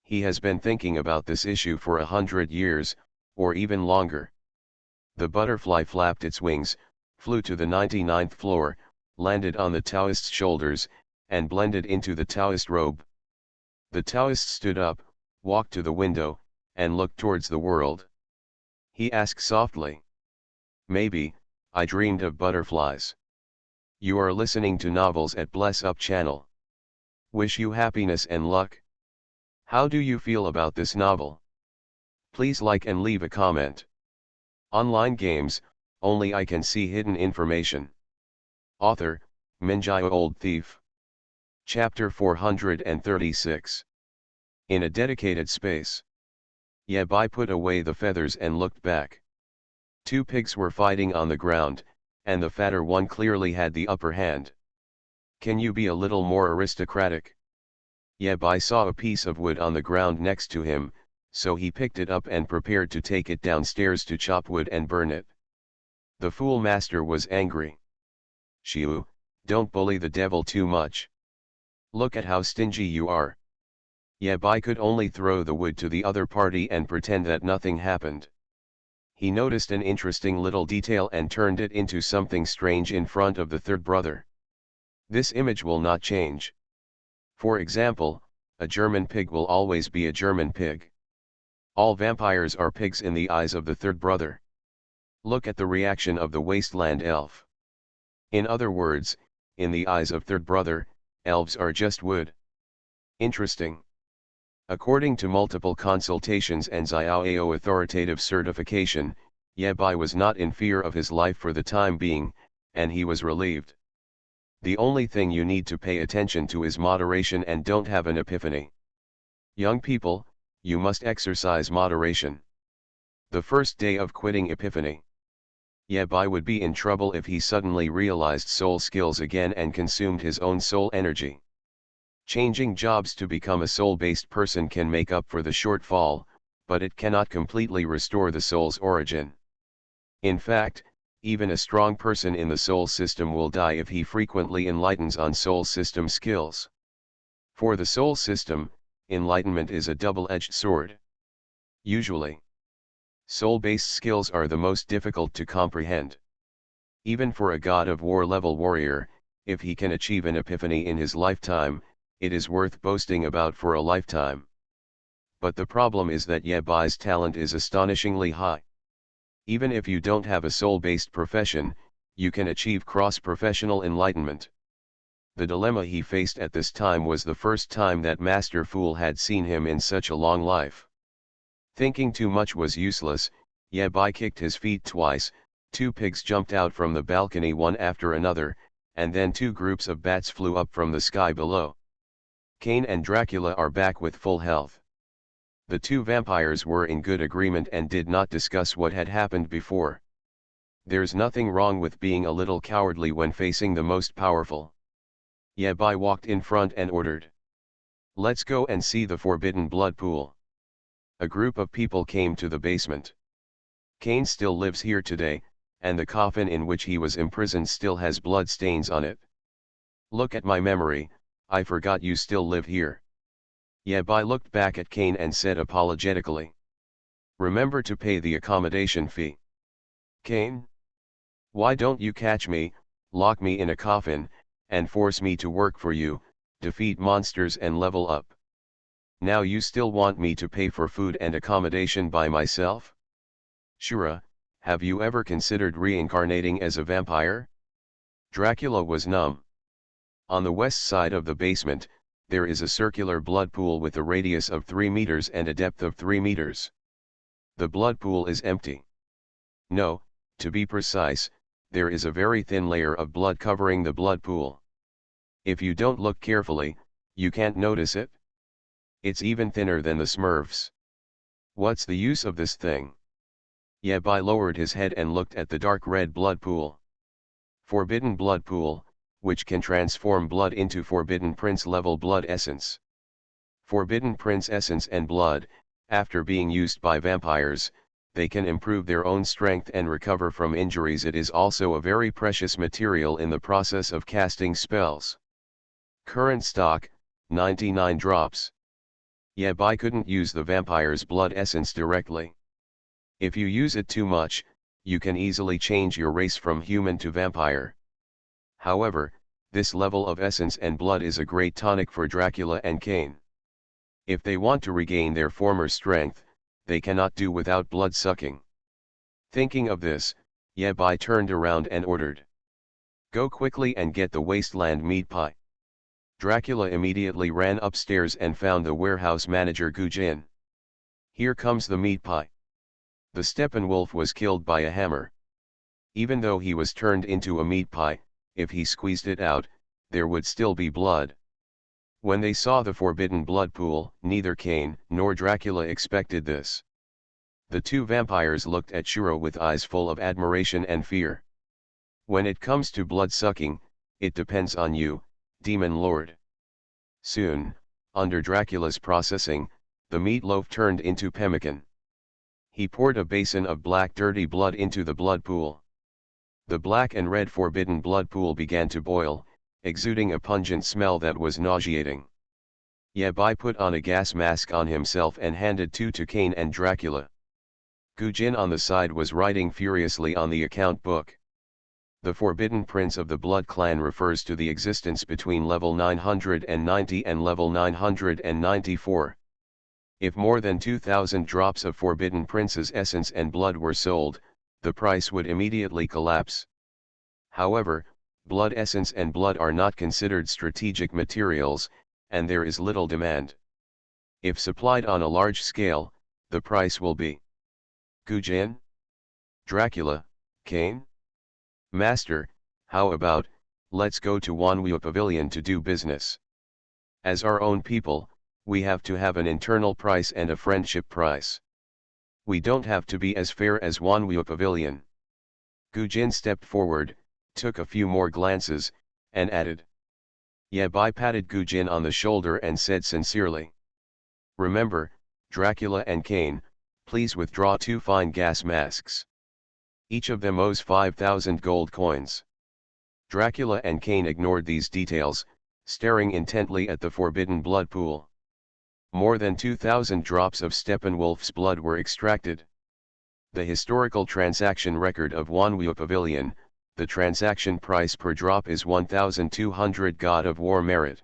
S1: He has been thinking about this issue for 100 years, or even longer. The butterfly flapped its wings, flew to the 99th floor, landed on the Taoist's shoulders, and blended into the Taoist robe. The Taoist stood up, walked to the window, and looked towards the world. He asked softly. Maybe, I dreamed of butterflies. You are listening to novels at Bless Up channel. Wish you happiness and luck. How do you feel about this novel? Please like and leave a comment. Online games, only I can see hidden information. Author, Minjio Old Thief. Chapter 436. In a dedicated space. Ye Bai put away the feathers and looked back. Two pigs were fighting on the ground, and the fatter one clearly had the upper hand. Can you be a little more aristocratic? Ye Bai saw a piece of wood on the ground next to him, so he picked it up and prepared to take it downstairs to chop wood and burn it. The fool master was angry. Shiu, don't bully the devil too much. Look at how stingy you are. Ye Bai could only throw the wood to the other party and pretend that nothing happened. He noticed an interesting little detail and turned it into something strange in front of the third brother. This image will not change. For example, a German pig will always be a German pig. All vampires are pigs in the eyes of the third brother. Look at the reaction of the wasteland elf. In other words, in the eyes of third brother, elves are just wood. Interesting. According to multiple consultations and Xiaoyao authoritative certification, Ye Bai was not in fear of his life for the time being, and he was relieved. The only thing you need to pay attention to is moderation and don't have an epiphany. Young people, you must exercise moderation. The first day of quitting epiphany. Ye Bai would be in trouble if he suddenly realized soul skills again and consumed his own soul energy. Changing jobs to become a soul-based person can make up for the shortfall, but it cannot completely restore the soul's origin. In fact, even a strong person in the soul system will die if he frequently enlightens on soul system skills. For the soul system, enlightenment is a double-edged sword. Usually, soul-based skills are the most difficult to comprehend. Even for a God of War level warrior, if he can achieve an epiphany in his lifetime, it is worth boasting about for a lifetime. But the problem is that Ye Bai's talent is astonishingly high. Even if you don't have a soul-based profession, you can achieve cross-professional enlightenment. The dilemma he faced at this time was the first time that Master Fool had seen him in such a long life. Thinking too much was useless, Ye Bai kicked his feet twice, two pigs jumped out from the balcony one after another, and then two groups of bats flew up from the sky below. Cain and Dracula are back with full health. The two vampires were in good agreement and did not discuss what had happened before. There's nothing wrong with being a little cowardly when facing the most powerful. Ye Bai walked in front and ordered. Let's go and see the forbidden blood pool. A group of people came to the basement. Cain still lives here today, and the coffin in which he was imprisoned still has blood stains on it. Look at my memory, I forgot you still live here. Yabai looked back at Cain and said apologetically. Remember to pay the accommodation fee. Cain? Why don't you catch me, lock me in a coffin, and force me to work for you, defeat monsters and level up? Now you still want me to pay for food and accommodation by myself? Shura, have you ever considered reincarnating as a vampire? Dracula was numb. On the west side of the basement, there is a circular blood pool with a radius of 3 meters and a depth of 3 meters. The blood pool is empty. No, to be precise, there is a very thin layer of blood covering the blood pool. If you don't look carefully, you can't notice it. It's even thinner than the Smurfs. What's the use of this thing? Yabai lowered his head and looked at the dark red blood pool. Forbidden blood pool, which can transform blood into Forbidden Prince level blood essence. Forbidden Prince essence and blood, after being used by vampires, they can improve their own strength and recover from injuries. It is also a very precious material in the process of casting spells. Current stock, 99 drops. Yabai couldn't use the vampire's blood essence directly. If you use it too much, you can easily change your race from human to vampire. However, this level of essence and blood is a great tonic for Dracula and Cain. If they want to regain their former strength, they cannot do without blood sucking. Thinking of this, Yabai turned around and ordered, "Go quickly and get the wasteland meat pie." Dracula immediately ran upstairs and found the warehouse manager Gujin. "Here comes the meat pie." The Steppenwolf was killed by a hammer. Even though he was turned into a meat pie, if he squeezed it out, there would still be blood. When they saw the forbidden blood pool, neither Cain nor Dracula expected this. The two vampires looked at Shura with eyes full of admiration and fear. "When it comes to blood sucking, it depends on you, Demon Lord." Soon, under Dracula's processing, the meatloaf turned into pemmican. He poured a basin of black dirty blood into the blood pool. The black and red forbidden blood pool began to boil, exuding a pungent smell that was nauseating. Yabai put on a gas mask on himself and handed two to Cain and Dracula. Gujin on the side was writing furiously on the account book. The Forbidden Prince of the Blood Clan refers to the existence between level 990 and level 994. If more than 2,000 drops of Forbidden Prince's essence and blood were sold, the price would immediately collapse. However, blood essence and blood are not considered strategic materials, and there is little demand. If supplied on a large scale, the price will be. Gujin? Dracula, Cain? Master, how about, let's go to Wanwu Pavilion to do business. As our own people, we have to have an internal price and a friendship price. We don't have to be as fair as Wanwu Pavilion. Gujin stepped forward, took a few more glances, and added. Yabai patted Gujin on the shoulder and said sincerely. "Remember, Dracula and Cain, please withdraw 2 fine gas masks. Each of them owes 5,000 gold coins." Dracula and Cain ignored these details, staring intently at the forbidden blood pool. More than 2,000 drops of Steppenwolf's blood were extracted. The historical transaction record of Wanwu Pavilion, the transaction price per drop is 1,200 God of War merit.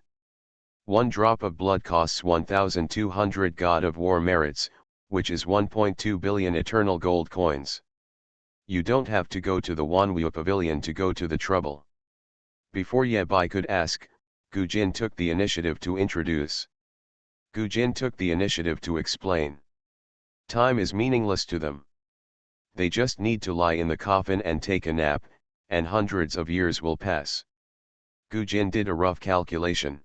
S1: 1 drop of blood costs 1,200 God of War merits, which is 1.2 billion eternal gold coins. You don't have to go to the Wanwu Pavilion to go to the trouble. Before Yabai could ask, Gujin took the initiative to introduce. Gujin took the initiative to explain. Time is meaningless to them. They just need to lie in the coffin and take a nap, and hundreds of years will pass. Gujin did a rough calculation.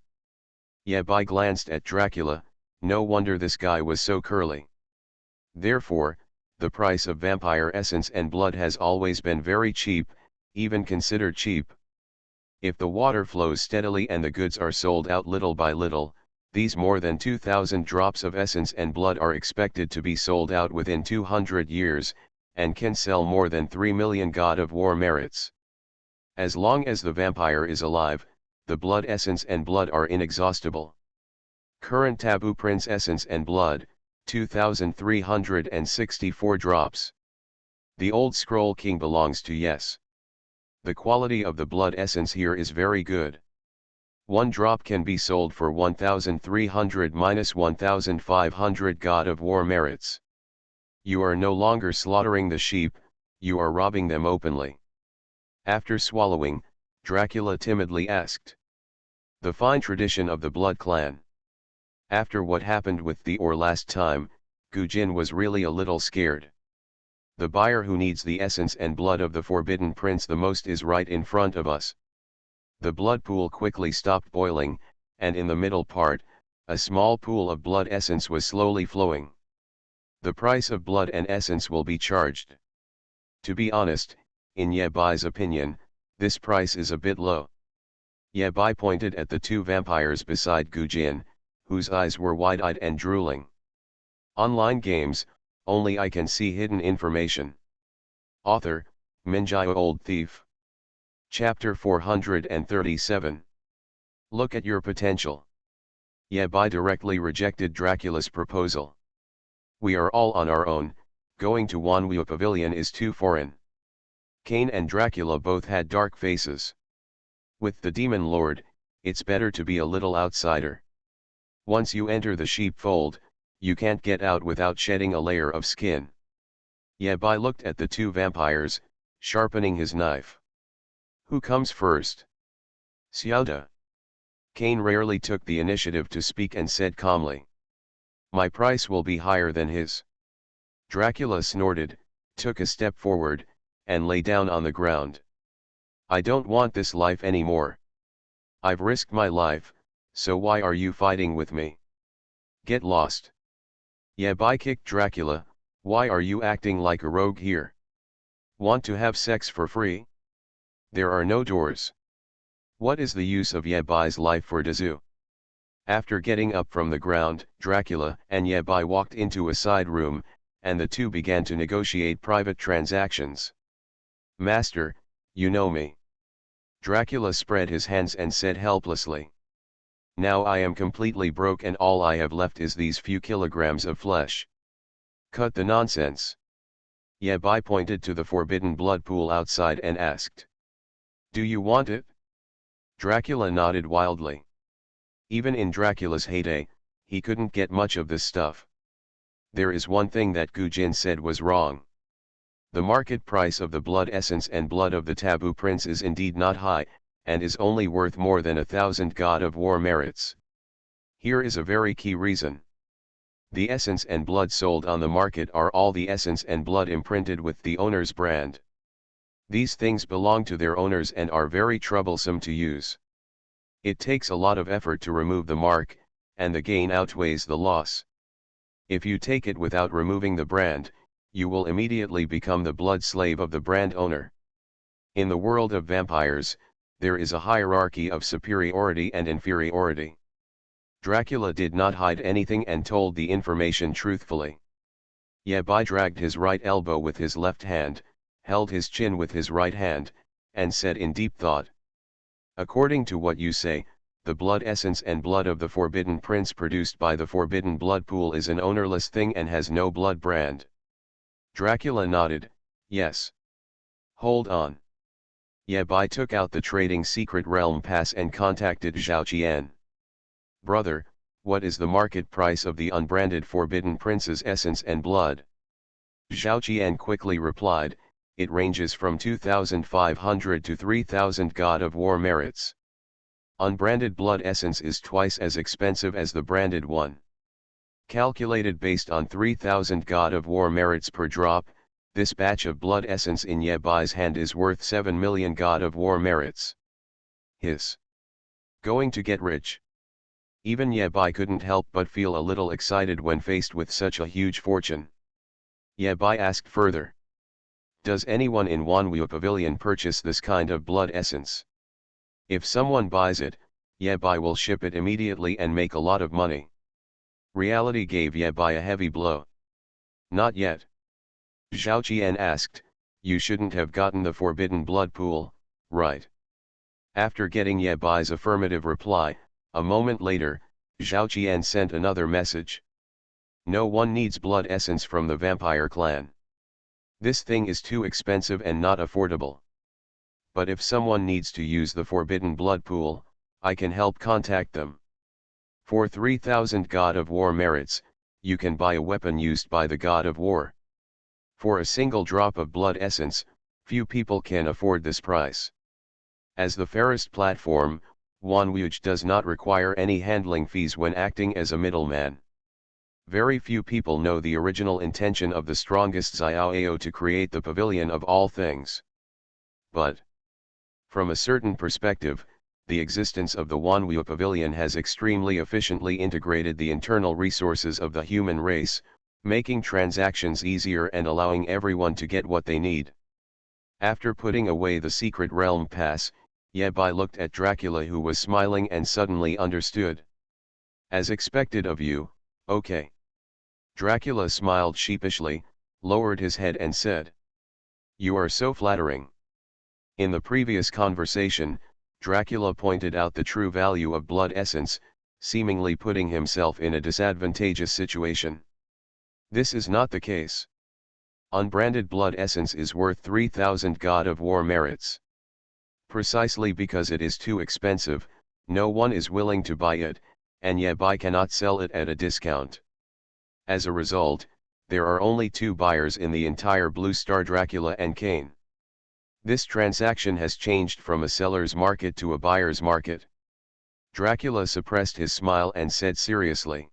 S1: Yabai glanced at Dracula, no wonder this guy was so curly. Therefore, the price of vampire essence and blood has always been very cheap, even considered cheap. If the water flows steadily and the goods are sold out little by little, These more than 2,000 drops of essence and blood are expected to be sold out within 200 years, and can sell more than 3 million God of War merits. As long as the vampire is alive, the blood essence and blood are inexhaustible. Current taboo prince essence and blood, 2,364 drops. The old scroll king belongs to Yes. The quality of the blood essence here is very good. One drop can be sold for 1,300–1,500 God of War merits. You are no longer slaughtering the sheep, you are robbing them openly. After swallowing, Dracula timidly asked. The fine tradition of the Blood Clan. After what happened with Theor last time, Gujin was really a little scared. The buyer who needs the essence and blood of the Forbidden Prince the most is right in front of us. The blood pool quickly stopped boiling, and in the middle part, a small pool of blood essence was slowly flowing. The price of blood and essence will be charged. To be honest, in Ye Bai's opinion, this price is a bit low. Ye Bai pointed at the two vampires beside Gujin, whose eyes were wide-eyed and drooling. Online games, only I can see hidden information. Author, Minjai Old Thief. Chapter 437. Look at your potential. Ye Bai directly rejected Dracula's proposal. We are all on our own, going to Wanwu Pavilion is too foreign. Cain and Dracula both had dark faces. With the Demon Lord, it's better to be a little outsider. Once you enter the sheepfold, you can't get out without shedding a layer of skin. Ye Bai looked at the two vampires, sharpening his knife. Who comes first? Xiaoda. Cain rarely took the initiative to speak and said calmly. My price will be higher than his. Dracula snorted, took a step forward, and lay down on the ground. I don't want this life anymore. I've risked my life, so why are you fighting with me? Get lost. Ye Bai kicked Dracula. Why are you acting like a rogue here? Want to have sex for free? There are no doors. What is the use of Ye Bai's life for Dazu? After getting up from the ground, Dracula and Ye Bai walked into a side room, and the two began to negotiate private transactions. Master, you know me. Dracula spread his hands and said helplessly. Now I am completely broke and all I have left is these few kilograms of flesh. Cut the nonsense. Ye Bai pointed to the forbidden blood pool outside and asked. Do you want it? Dracula nodded wildly. Even in Dracula's heyday, he couldn't get much of this stuff. There is one thing that Gujin said was wrong. The market price of the blood essence and blood of the taboo prince is indeed not high, and is only worth more than 1,000 God of War merits. Here is a very key reason. The essence and blood sold on the market are all the essence and blood imprinted with the owner's brand. These things belong to their owners and are very troublesome to use. It takes a lot of effort to remove the mark, and the gain outweighs the loss. If you take it without removing the brand, you will immediately become the blood slave of the brand owner. In the world of vampires, there is a hierarchy of superiority and inferiority. Dracula did not hide anything and told the information truthfully. Ye Bai dragged his right elbow with his left hand, held his chin with his right hand, and said in deep thought. According to what you say, the blood essence and blood of the Forbidden Prince produced by the Forbidden Blood Pool is an ownerless thing and has no blood brand. Dracula nodded, yes. Hold on. Ye Bai took out the trading secret realm pass and contacted Zhao Qian. Brother, what is the market price of the unbranded Forbidden Prince's essence and blood? Zhao Qian quickly replied, it ranges from 2,500 to 3,000 God of War merits. Unbranded blood essence is twice as expensive as the branded one. Calculated based on 3,000 God of War merits per drop, this batch of blood essence in Ye Bai's hand is worth 7 million God of War merits. Hiss. Going to get rich. Even Ye Bai couldn't help but feel a little excited when faced with such a huge fortune. Ye Bai asked further. Does anyone in Wanwu Pavilion purchase this kind of blood essence? If someone buys it, Yebai will ship it immediately and make a lot of money. Reality gave Yebai a heavy blow. Not yet. Zhao Qian asked, you shouldn't have gotten the forbidden blood pool, right? After getting Yebai's affirmative reply, a moment later, Zhao Qian sent another message. No one needs blood essence from the vampire clan. This thing is too expensive and not affordable. But if someone needs to use the forbidden blood pool, I can help contact them. For 3,000 God of War merits, you can buy a weapon used by the God of War. For a single drop of blood essence, few people can afford this price. As the fairest platform, Wanwuj does not require any handling fees when acting as a middleman. Very few people know the original intention of the strongest Xiaoao to create the pavilion of all things. But, from a certain perspective, the existence of the Wanwu Pavilion has extremely efficiently integrated the internal resources of the human race, making transactions easier and allowing everyone to get what they need. After putting away the secret realm pass, Yebai looked at Dracula, who was smiling and suddenly understood. As expected of you, okay. Dracula smiled sheepishly, lowered his head and said, you are so flattering. In the previous conversation, Dracula pointed out the true value of blood essence, seemingly putting himself in a disadvantageous situation. This is not the case. Unbranded blood essence is worth 3,000 God of War merits. Precisely because it is too expensive, no one is willing to buy it, and Yebai cannot sell it at a discount. As a result, there are only two buyers in the entire Blue Star: Dracula and Cain. This transaction has changed from a seller's market to a buyer's market. Dracula suppressed his smile and said seriously,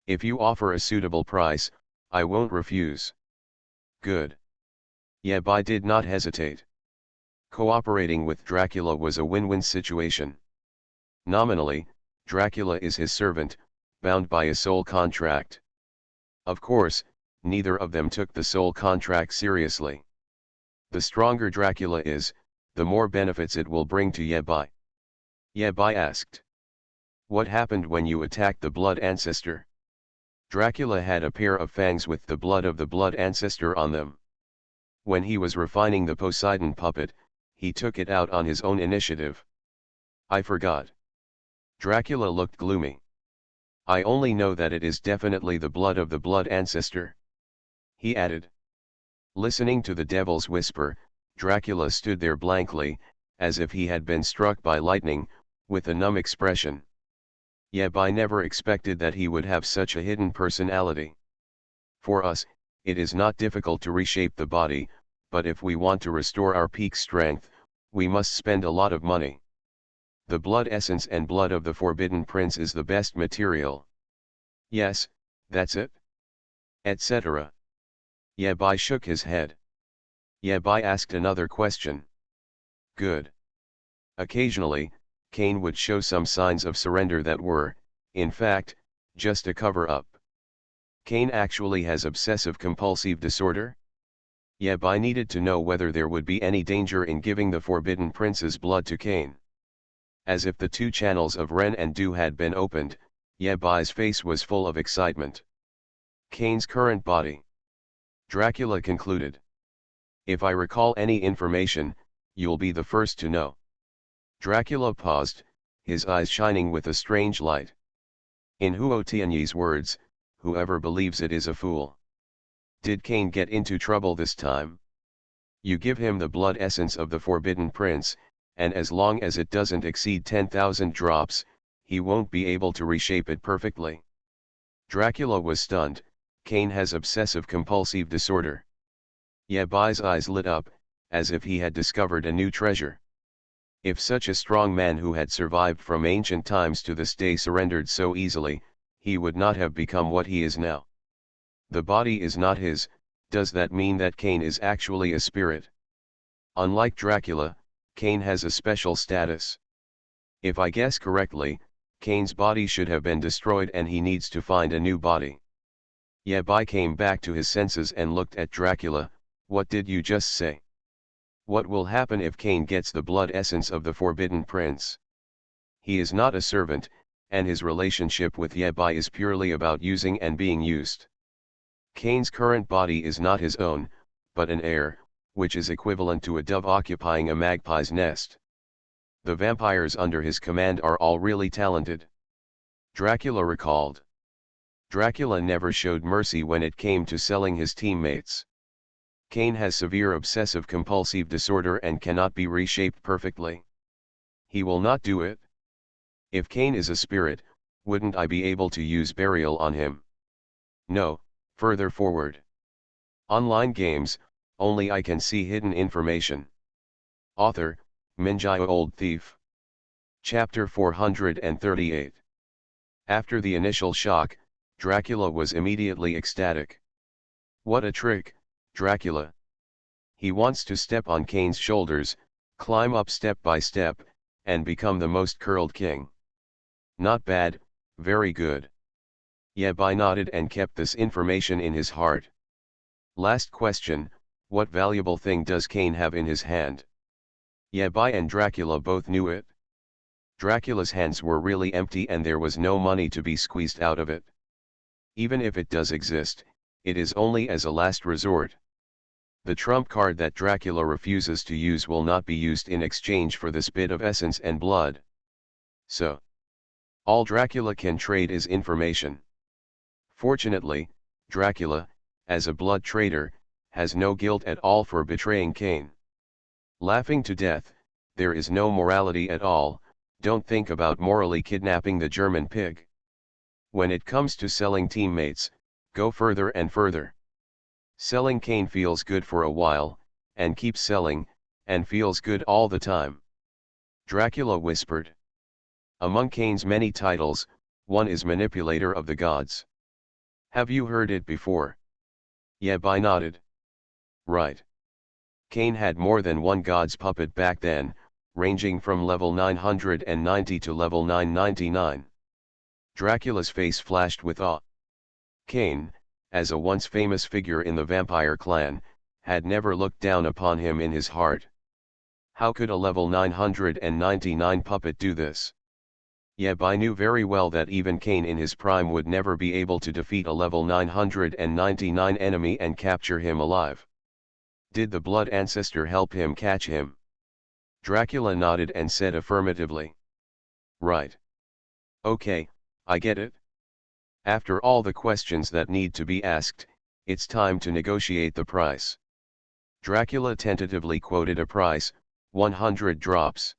S1: if you offer a suitable price, I won't refuse. Good. Yebai did not hesitate. Cooperating with Dracula was a win-win situation. Nominally, Dracula is his servant, bound by a soul contract. Of course, neither of them took the soul contract seriously. The stronger Dracula is, the more benefits it will bring to Yebai. Yebai asked, what happened when you attacked the Blood Ancestor? Dracula had a pair of fangs with the blood of the Blood Ancestor on them. When he was refining the Poseidon puppet, he took it out on his own initiative. I forgot. Dracula looked gloomy. I only know that it is definitely the blood of the Blood Ancestor. He added. Listening to the devil's whisper, Dracula stood there blankly, as if he had been struck by lightning, with a numb expression. Yebai never expected that he would have such a hidden personality. For us, it is not difficult to reshape the body, but if we want to restore our peak strength, we must spend a lot of money. The blood essence and blood of the Forbidden Prince is the best material. Yes, that's it. Etc. Yebai shook his head. Yebai asked another question. Good. Occasionally, Cain would show some signs of surrender that were, in fact, just a cover-up. Cain actually has obsessive-compulsive disorder? Yebai needed to know whether there would be any danger in giving the Forbidden Prince's blood to Cain. As if the two channels of Ren and Du had been opened, Yebai's face was full of excitement. Cain's current body. Dracula concluded. If I recall any information, you'll be the first to know. Dracula paused, his eyes shining with a strange light. In Huo Tianyi's words, whoever believes it is a fool. Did Cain get into trouble this time? You give him the blood essence of the Forbidden Prince, and as long as it doesn't exceed 10,000 drops, he won't be able to reshape it perfectly. Dracula was stunned. Cain has obsessive-compulsive disorder. Yebai's eyes lit up, as if he had discovered a new treasure. If such a strong man who had survived from ancient times to this day surrendered so easily, he would not have become what he is now. The body is not his. Does that mean that Cain is actually a spirit? Unlike Dracula, Cain has a special status. If I guess correctly, Cain's body should have been destroyed and he needs to find a new body. Yebai came back to his senses and looked at Dracula. What did you just say? What will happen if Cain gets the blood essence of the Forbidden Prince? He is not a servant, and his relationship with Yabai is purely about using and being used. Kane's current body is not his own, but an heir, which is equivalent to a dove occupying a magpie's nest. The vampires under his command are all really talented. Dracula recalled. Dracula never showed mercy when it came to selling his teammates. Kane has severe obsessive-compulsive disorder and cannot be reshaped perfectly. He will not do it. If Kane is a spirit, wouldn't I be able to use burial on him? No, further forward. Online games, only I can see hidden information. Author, Minjai Old Thief. Chapter 438. After the initial shock, Dracula was immediately ecstatic. What a trick, Dracula. He wants to step on Kane's shoulders, climb up step by step, and become the most curled king. Not bad, very good. Yabai nodded and kept this information in his heart. Last question, what valuable thing does Kane have in his hand? Yabai and Dracula both knew it. Dracula's hands were really empty and there was no money to be squeezed out of it. Even if it does exist, it is only as a last resort. The trump card that Dracula refuses to use will not be used in exchange for this bit of essence and blood. So, all Dracula can trade is information. Fortunately, Dracula, as a blood trader, has no guilt at all for betraying Kane. Laughing to death, there is no morality at all, don't think about morally kidnapping the German pig. When it comes to selling teammates, go further and further. Selling Kane feels good for a while, and keeps selling, and feels good all the time. Dracula whispered. Among Kane's many titles, one is Manipulator of the Gods. Have you heard it before? Yabai nodded. Right. Kane had more than one god's puppet back then, ranging from level 990 to level 999. Dracula's face flashed with awe. Kane, as a once famous figure in the vampire clan, had never looked down upon him in his heart. How could a level 999 puppet do this? Yabai knew very well that even Kane in his prime would never be able to defeat a level 999 enemy and capture him alive. Did the blood ancestor help him catch him? Dracula nodded and said affirmatively. Right. Okay, I get it. After all the questions that need to be asked, it's time to negotiate the price. Dracula tentatively quoted a price, 100 drops.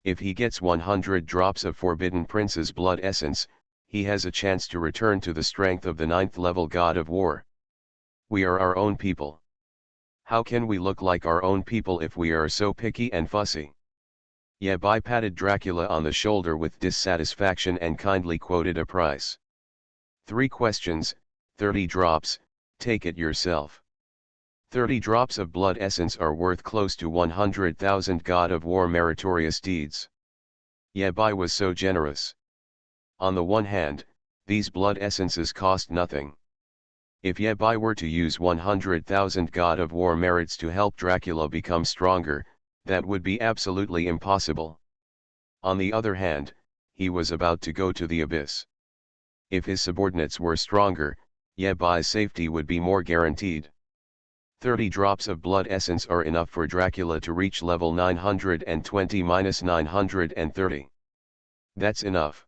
S1: If he gets 100 drops of Forbidden Prince's blood essence, he has a chance to return to the strength of the 9th level god of war. We are our own people. How can we look like our own people if we are so picky and fussy? Yabai patted Dracula on the shoulder with dissatisfaction and kindly quoted a price. 3 questions, 30 drops, take it yourself. 30 drops of blood essence are worth close to 100,000 God of War meritorious deeds. Yabai was so generous. On the one hand, these blood essences cost nothing. If Yabai were to use 100,000 God of War merits to help Dracula become stronger, that would be absolutely impossible. On the other hand, he was about to go to the abyss. If his subordinates were stronger, Yabai's safety would be more guaranteed. 30 drops of blood essence are enough for Dracula to reach level 920-930. That's enough.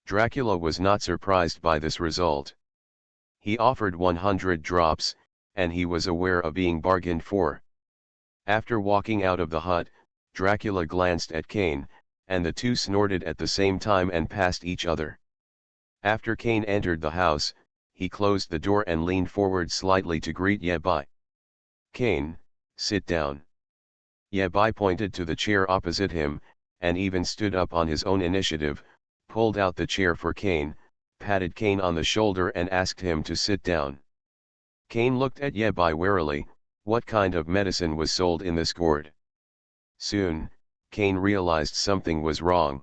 S1: Dracula was not surprised by this result. He offered 100 drops, and he was aware of being bargained for. After walking out of the hut, Dracula glanced at Kane, and the two snorted at the same time and passed each other. After Kane entered the house, he closed the door and leaned forward slightly to greet Yabai. Kane, sit down. Yabai pointed to the chair opposite him, and even stood up on his own initiative, pulled out the chair for Kane, patted Kane on the shoulder and asked him to sit down. Kane looked at Yabai warily. What kind of medicine was sold in this gourd? Soon, Kane realized something was wrong.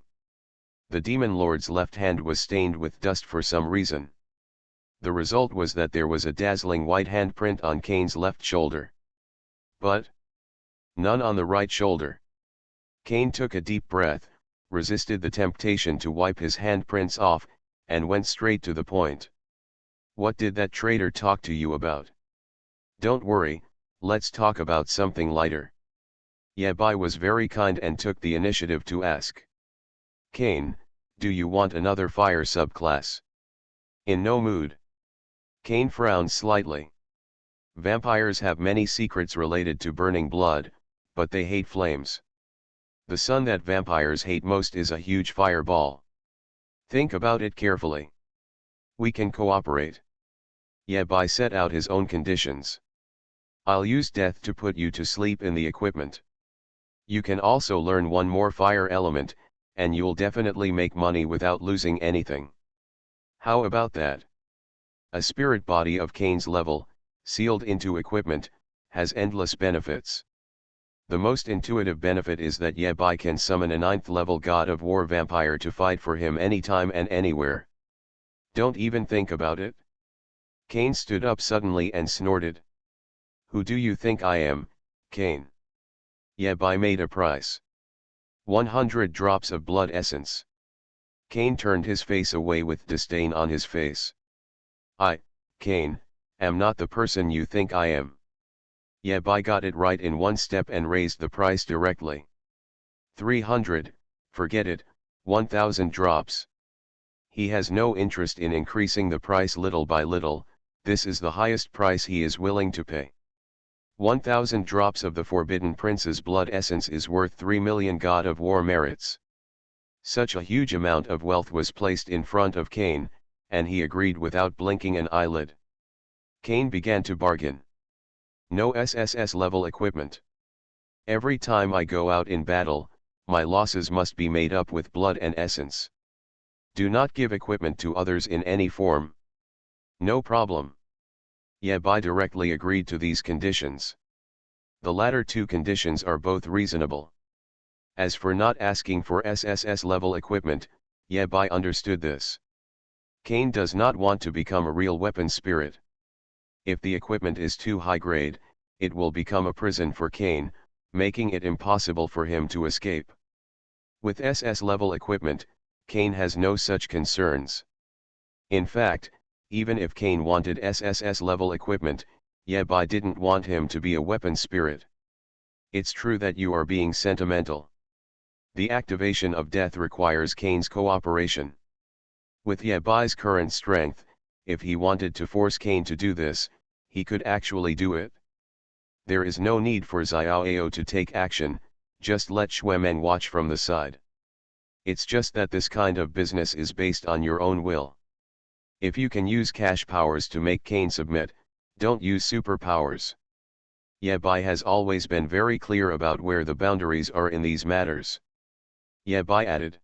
S1: The demon lord's left hand was stained with dust for some reason. The result was that there was a dazzling white handprint on Kane's left shoulder. But none on the right shoulder. Kane took a deep breath, resisted the temptation to wipe his handprints off, and went straight to the point. What did that traitor talk to you about? Don't worry, let's talk about something lighter. Yabai was very kind and took the initiative to ask. Cain, do you want another fire subclass? In no mood. Cain frowned slightly. Vampires have many secrets related to burning blood, but they hate flames. The sun that vampires hate most is a huge fireball. Think about it carefully. We can cooperate. Yabai set out his own conditions. I'll use death to put you to sleep in the equipment. You can also learn one more fire element, and you'll definitely make money without losing anything. How about that? A spirit body of Cain's level, sealed into equipment, has endless benefits. The most intuitive benefit is that Yabai can summon a 9th level god of war vampire to fight for him anytime and anywhere. Don't even think about it. Cain stood up suddenly and snorted. Who do you think I am, Cain? Yabai made a price. 100 drops of blood essence. Cain turned his face away with disdain on his face. I, Cain, am not the person you think I am. Yabai got it right in one step and raised the price directly. 300, forget it, 1000 drops. He has no interest in increasing the price little by little, this is the highest price he is willing to pay. 1000 drops of the Forbidden Prince's blood essence is worth 3 million God of War merits. Such a huge amount of wealth was placed in front of Cain, and he agreed without blinking an eyelid. Cain began to bargain. No SSS level equipment. Every time I go out in battle, my losses must be made up with blood and essence. Do not give equipment to others in any form. No problem. Yabai directly agreed to these conditions. The latter two conditions are both reasonable. As for not asking for SSS level equipment, Yabai understood this. Cain does not want to become a real weapon spirit. If the equipment is too high grade, it will become a prison for Cain, making it impossible for him to escape. With SS level equipment, Cain has no such concerns. In fact, even if Cain wanted SSS level equipment, Yabai didn't want him to be a weapon spirit. It's true that you are being sentimental. The activation of death requires Cain's cooperation. With Yabai's current strength, if he wanted to force Cain to do this, he could actually do it. There is no need for Xiaoao to take action, just let Xuemeng watch from the side. It's just that this kind of business is based on your own will. If you can use cash powers to make Cain submit, don't use superpowers. Yabai has always been very clear about where the boundaries are in these matters. Yabai added.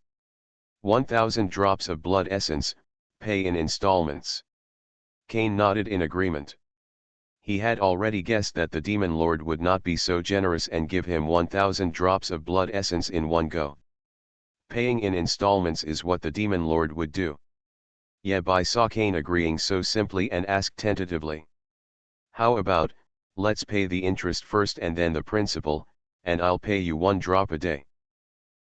S1: 1000 drops of blood essence, pay in installments. Cain nodded in agreement. He had already guessed that the Demon Lord would not be so generous and give him 1000 drops of blood essence in one go. Paying in installments is what the Demon Lord would do. Yabai saw Cain agreeing so simply and asked tentatively. How about, let's pay the interest first and then the principal, and I'll pay you 1 drop a day.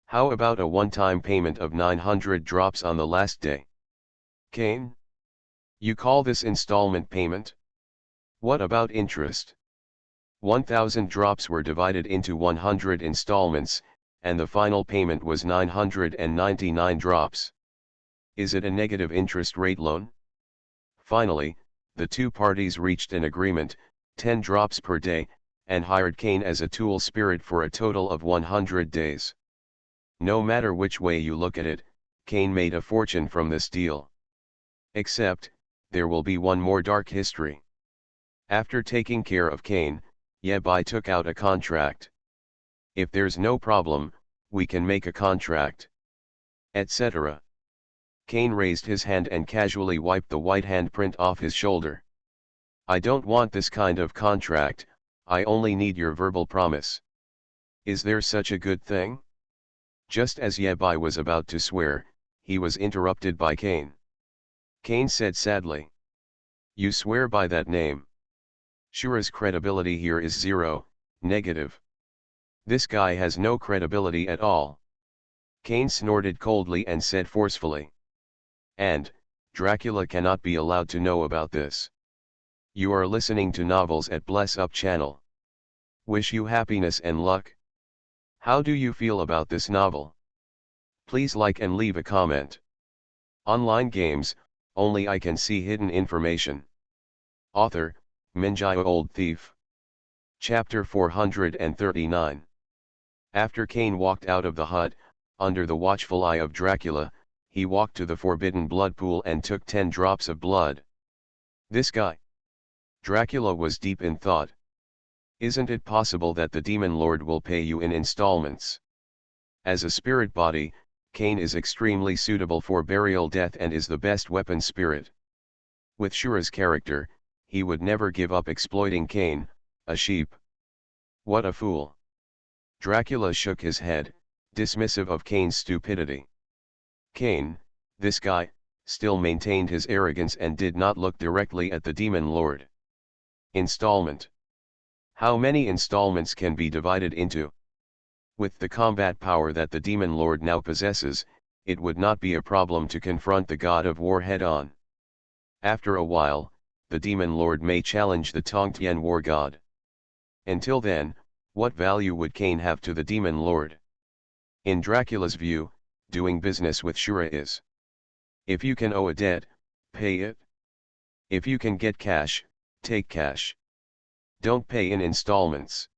S1: How about a one-time payment of 900 drops on the last day? Cain? You call this installment payment? What about interest? 1000 drops were divided into 100 installments, and the final payment was 999 drops. Is it a negative interest rate loan? Finally, the two parties reached an agreement, 10 drops per day, and hired Cain as a tool spirit for a total of 100 days. No matter which way you look at it, Cain made a fortune from this deal. Except, there will be one more dark history. After taking care of Cain, Yabai took out a contract. If there's no problem, we can make a contract. Etc. Cain raised his hand and casually wiped the white handprint off his shoulder. I don't want this kind of contract, I only need your verbal promise. Is there such a good thing? Just as Yabai was about to swear, he was interrupted by Cain. Cain said sadly. You swear by that name. Shura's credibility here is 0, negative. This guy has no credibility at all. Cain snorted coldly and said forcefully. And, Dracula cannot be allowed to know about this. You are listening to Novels at Bless Up channel. Wish you happiness and luck. How do you feel about this novel? Please like and leave a comment. Online games, only I can see hidden information. Author, Minjai Old Thief. Chapter 439. After Cain walked out of the hut, under the watchful eye of Dracula, he walked to the forbidden blood pool and took 10 drops of blood. This guy. Dracula was deep in thought. Isn't it possible that the demon lord will pay you in installments? As a spirit body, Cain is extremely suitable for burial death and is the best weapon spirit. With Shura's character, he would never give up exploiting Cain, a sheep. What a fool. Dracula shook his head, dismissive of Cain's stupidity. Cain, this guy, still maintained his arrogance and did not look directly at the demon lord. Installment. How many installments can be divided into? With the combat power that the demon lord now possesses, it would not be a problem to confront the god of war head-on. After a while, the demon lord may challenge the Tongtian war god. Until then, what value would Cain have to the demon lord? In Dracula's view, doing business with Shura is. If you can owe a debt, pay it. If you can get cash, take cash. Don't pay in installments.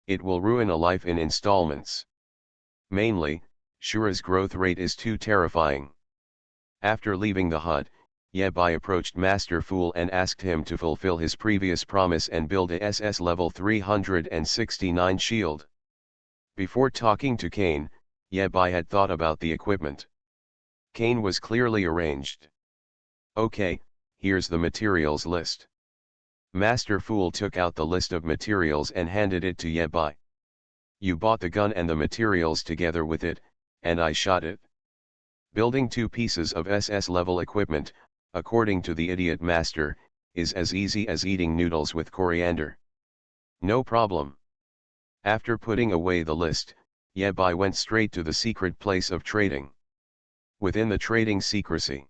S1: It will ruin a life in installments. Mainly, Shura's growth rate is too terrifying. After leaving the hut, Yebai approached Master Fool and asked him to fulfill his previous promise and build a SS level 369 shield. Before talking to Cain, Yebai had thought about the equipment. Cain was clearly arranged. Okay, here's the materials list. Master Fool took out the list of materials and handed it to Yebai. You bought the gun and the materials together with it, and I shot it. Building 2 pieces of SS level equipment, according to the idiot master, is as easy as eating noodles with coriander. No problem. After putting away the list, Yebai went straight to the secret place of trading. Within the trading secrecy,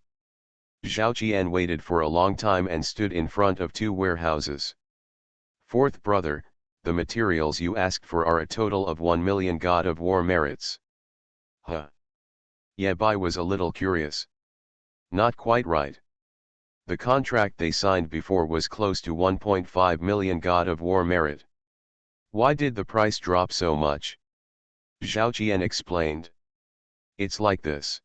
S1: Zhao Qian waited for a long time and stood in front of 2 warehouses. Fourth brother, the materials you asked for are a total of 1 million God of War merits. Huh? Yebai was a little curious. Not quite right. The contract they signed before was close to 1.5 million God of War merit. Why did the price drop so much? Zhao Qian explained. It's like this.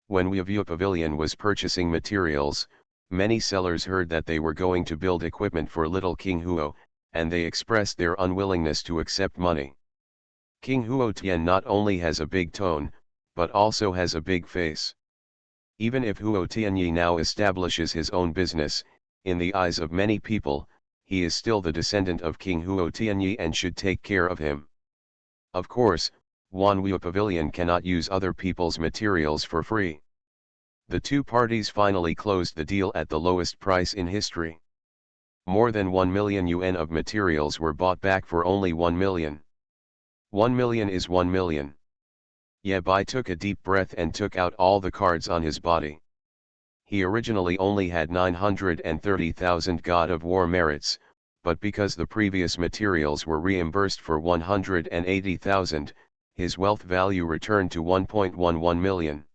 S1: When Weavue Pavilion was purchasing materials, many sellers heard that they were going to build equipment for little King Huo, and they expressed their unwillingness to accept money. King Huo Tian not only has a big tone, but also has a big face. Even if Huo Tianyi now establishes his own business, in the eyes of many people, he is still the descendant of King Huo Tianyi and should take care of him. Of course, Wanwu Pavilion cannot use other people's materials for free. The 2 parties finally closed the deal at the lowest price in history. More than 1 million yuan of materials were bought back for only 1 million. 1 million is 1 million. Yebai took a deep breath and took out all the cards on his body. He originally only had 930,000 God of War merits, but because the previous materials were reimbursed for 180,000, his wealth value returned to 1.11 million.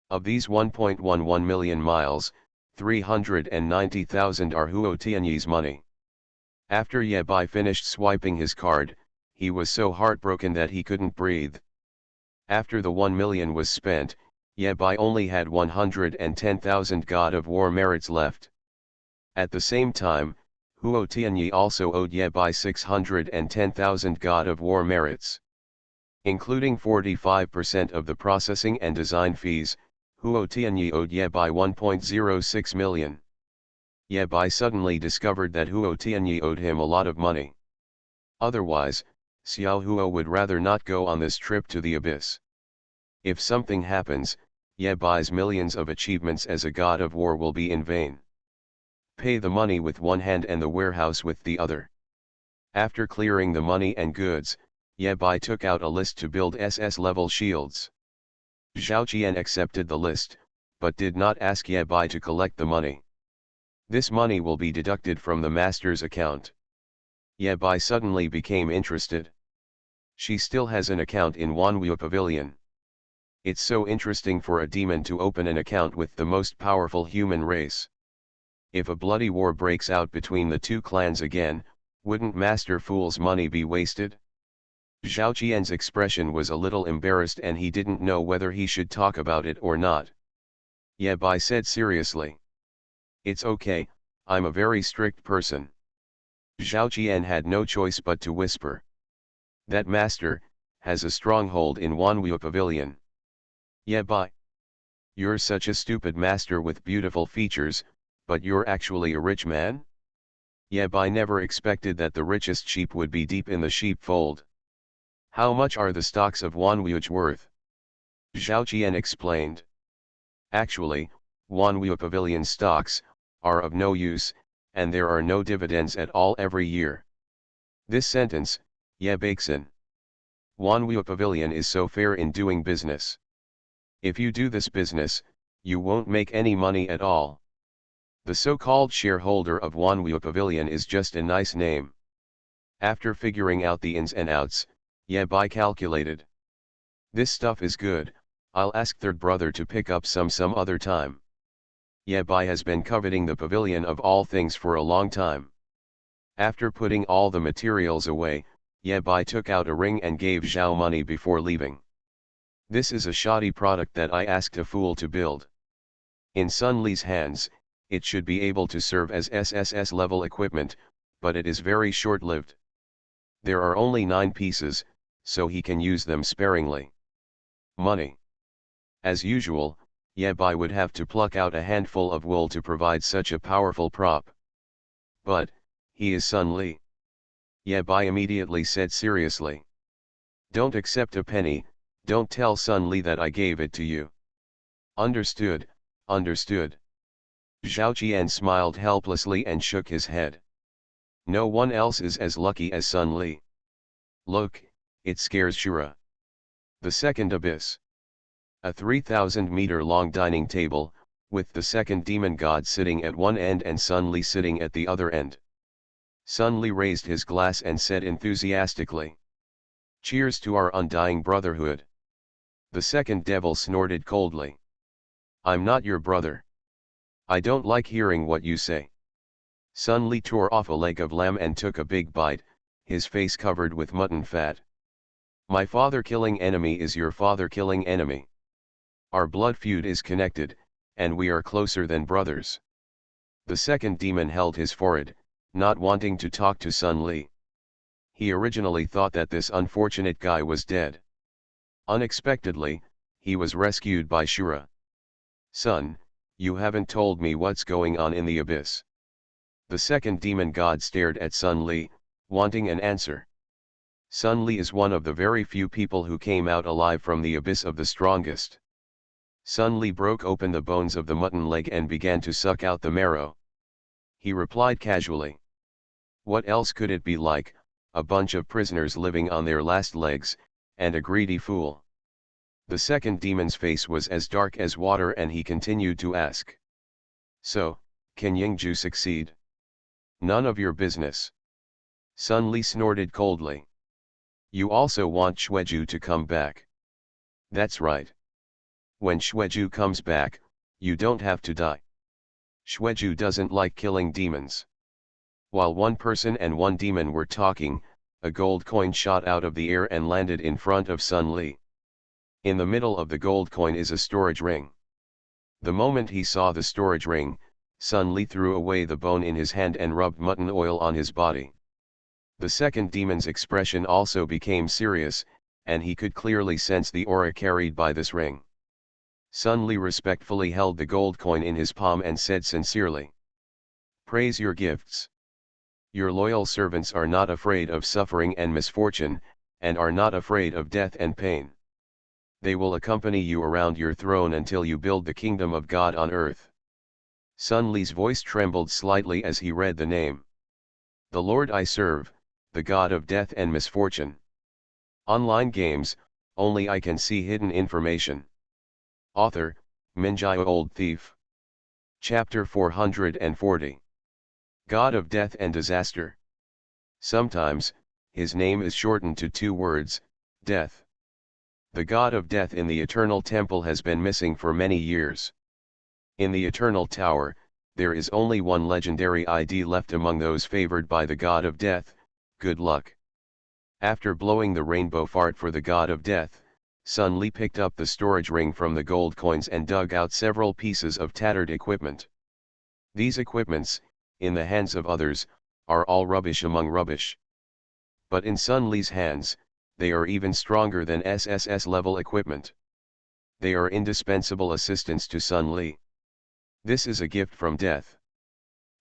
S1: Of these 1.11 million miles, 390,000 are Huo Tianyi's money. After Yebai finished swiping his card, he was so heartbroken that he couldn't breathe. After the 1 million was spent, Yebai only had 110,000 God of War merits left. At the same time, Huo Tianyi also owed Yebai 610,000 God of War merits. Including 45% of the processing and design fees, Huo Tianyi owed Yebai 1.06 million. Yebai suddenly discovered that Huo Tianyi owed him a lot of money. Otherwise, Xiao Huo would rather not go on this trip to the abyss. If something happens, Yebai's millions of achievements as a god of war will be in vain. Pay the money with one hand and the warehouse with the other. After clearing the money and goods, Yebai took out a list to build SS level shields. Zhao Qian accepted the list, but did not ask Ye Bai to collect the money. This money will be deducted from the master's account. Ye Bai suddenly became interested. She still has an account in Wanwu Pavilion. It's so interesting for a demon to open an account with the most powerful human race. If a bloody war breaks out between the two clans again, wouldn't Master Fool's money be wasted? Zhao Qian's expression was a little embarrassed and he didn't know whether he should talk about it or not. Ye Bai said seriously. It's okay, I'm a very strict person. Zhao Qian had no choice but to whisper. That master has a stronghold in Wanwu Pavilion. Ye Bai. You're such a stupid master with beautiful features, but you're actually a rich man? Ye Bai never expected that the richest sheep would be deep in the sheepfold. How much are the stocks of Wanwu worth? Zhao Qian explained. Actually, Wanwu Pavilion stocks are of no use, and there are no dividends at all every year. This sentence, Ye Baixin. Wanwu Pavilion is so fair in doing business. If you do this business, you won't make any money at all. The so-called shareholder of Wanwu Pavilion is just a nice name. After figuring out the ins and outs, Ye Bai calculated. This stuff is good, I'll ask third brother to pick up some other time. Ye Bai has been coveting the pavilion of all things for a long time. After putting all the materials away, Ye Bai took out a ring and gave Zhao money before leaving. This is a shoddy product that I asked a fool to build. In Sun Li's hands, it should be able to serve as SSS level equipment, but it is very short-lived. There are only 9 pieces, so he can use them sparingly. Money. As usual, Ye Bai would have to pluck out a handful of wool to provide such a powerful prop. But, he is Sun Li. Ye Bai immediately said seriously. Don't accept a penny, don't tell Sun Li that I gave it to you. Understood, understood. Zhao Qian smiled helplessly and shook his head. No one else is as lucky as Sun Li. Look, it scares Shura. The second abyss. A 3,000-meter-long dining table, with the second demon god sitting at one end and Sun Li sitting at the other end. Sun Li raised his glass and said enthusiastically. Cheers to our undying brotherhood. The second devil snorted coldly. I'm not your brother. I don't like hearing what you say. Sun Li tore off a leg of lamb and took a big bite, his face covered with mutton fat. My father killing enemy is your father killing enemy. Our blood feud is connected, and we are closer than brothers. The second demon held his forehead, not wanting to talk to Sun Li. He originally thought that this unfortunate guy was dead. Unexpectedly, he was rescued by Shura. Son, you haven't told me what's going on in the abyss. The second demon god stared at Sun Li, wanting an answer. Sun Li is one of the very few people who came out alive from the abyss of the strongest. Sun Li broke open the bones of the mutton leg and began to suck out the marrow. He replied casually. What else could it be like, a bunch of prisoners living on their last legs, and a greedy fool? The second demon's face was as dark as water and he continued to ask. So, can Yingju succeed? None of your business. Sun Li snorted coldly. You also want Xueju to come back. That's right. When Xueju comes back, you don't have to die. Xueju doesn't like killing demons. While one person and one demon were talking, a gold coin shot out of the air and landed in front of Sun Li. In the middle of the gold coin is a storage ring. The moment he saw the storage ring, Sun Li threw away the bone in his hand and rubbed mutton oil on his body. The second demon's expression also became serious, and he could clearly sense the aura carried by this ring. Sun Li respectfully held the gold coin in his palm and said sincerely. Praise your gifts. Your loyal servants are not afraid of suffering and misfortune, and are not afraid of death and pain. They will accompany you around your throne until you build the kingdom of God on earth. Sun Li's voice trembled slightly as he read the name. The Lord I serve, the God of death and misfortune. Online games, only I can see hidden information. Author, Minjaya Old Thief. Chapter 440. God of Death and Disaster. Sometimes, his name is shortened to two words, Death. The God of Death in the Eternal Temple has been missing for many years. In the Eternal Tower, there is only one legendary ID left among those favored by the God of Death, Good Luck. After blowing the rainbow fart for the God of Death, Sun Li picked up the storage ring from the gold coins and dug out several pieces of tattered equipment. These equipments, in the hands of others, are all rubbish among rubbish. But in Sun Li's hands, they are even stronger than SSS level equipment. They are indispensable assistants to Sun Li. This is a gift from death.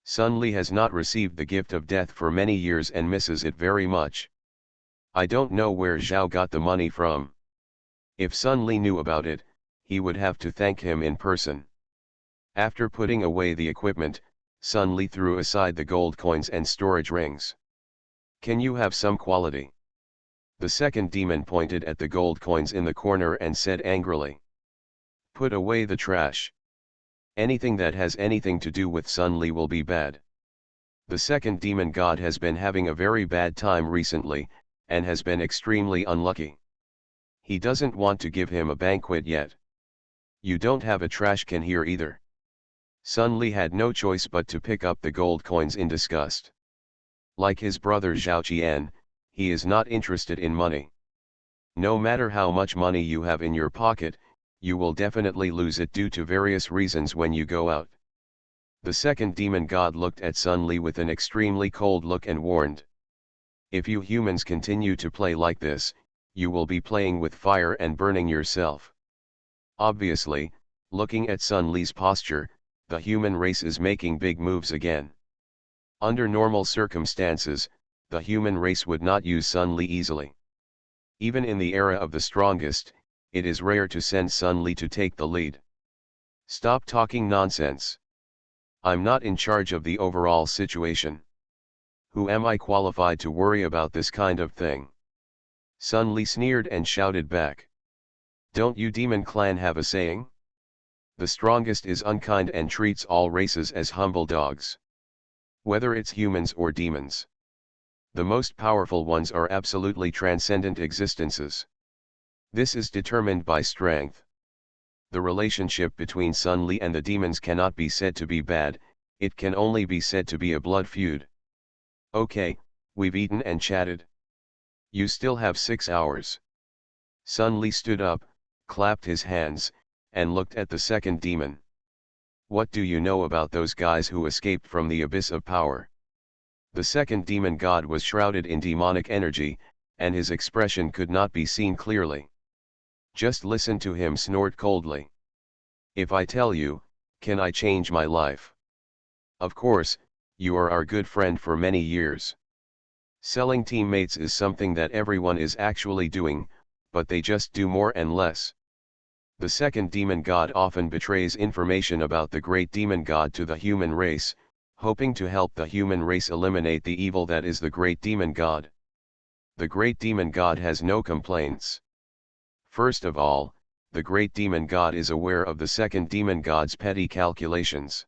S1: Sun Li has not received the gift of death for many years and misses it very much. I don't know where Zhao got the money from. If Sun Li knew about it, he would have to thank him in person. After putting away the equipment, Sun Li threw aside the gold coins and storage rings. Can you have some quality? The second demon pointed at the gold coins in the corner and said angrily. Put away the trash. Anything that has anything to do with Sun Li will be bad. The second demon god has been having a very bad time recently, and has been extremely unlucky. He doesn't want to give him a banquet yet. You don't have a trash can here either. Sun Li had no choice but to pick up the gold coins in disgust. Like his brother Zhao Qian, he is not interested in money. No matter how much money you have in your pocket, you will definitely lose it due to various reasons when you go out. The second demon god looked at Sun Li with an extremely cold look and warned. If you humans continue to play like this, you will be playing with fire and burning yourself. Obviously, looking at Sun Li's posture, the human race is making big moves again. Under normal circumstances, the human race would not use Sun Li easily. Even in the era of the strongest, it is rare to send Sun Li to take the lead. Stop talking nonsense. I'm not in charge of the overall situation. Who am I qualified to worry about this kind of thing? Sun Li sneered and shouted back. Don't you demon clan have a saying? The strongest is unkind and treats all races as humble dogs. Whether it's humans or demons. The most powerful ones are absolutely transcendent existences. This is determined by strength. The relationship between Sun Li and the demons cannot be said to be bad, it can only be said to be a blood feud. Okay, we've eaten and chatted. You still have 6 hours. Sun Li stood up, clapped his hands, and looked at the second demon. What do you know about those guys who escaped from the abyss of power? The second demon god was shrouded in demonic energy, and his expression could not be seen clearly. Just listen to him snort coldly. If I tell you, can I change my life? Of course, you are our good friend for many years. Selling teammates is something that everyone is actually doing, but they just do more and less. The second demon god often betrays information about the great demon god to the human race, hoping to help the human race eliminate the evil that is the great demon god. The great demon god has no complaints. First of all, the great demon god is aware of the second demon god's petty calculations.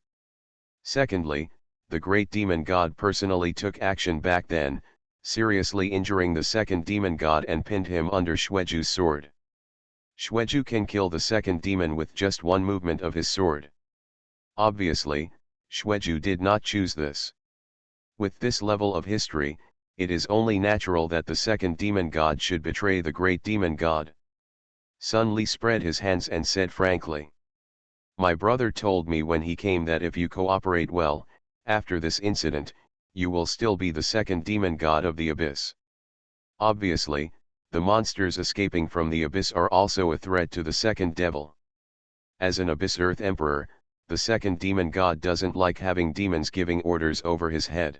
S1: Secondly, the great demon god personally took action back then, seriously injuring the second demon god and pinned him under Xueju's sword. Xueju can kill the second demon with just one movement of his sword. Obviously, Xueju did not choose this. With this level of history, it is only natural that the second demon god should betray the great demon god. Sun Li spread his hands and said frankly. My brother told me when he came that if you cooperate well, after this incident, you will still be the second demon god of the abyss. Obviously, the monsters escaping from the abyss are also a threat to the second devil. As an abyss earth emperor, the second demon god doesn't like having demons giving orders over his head.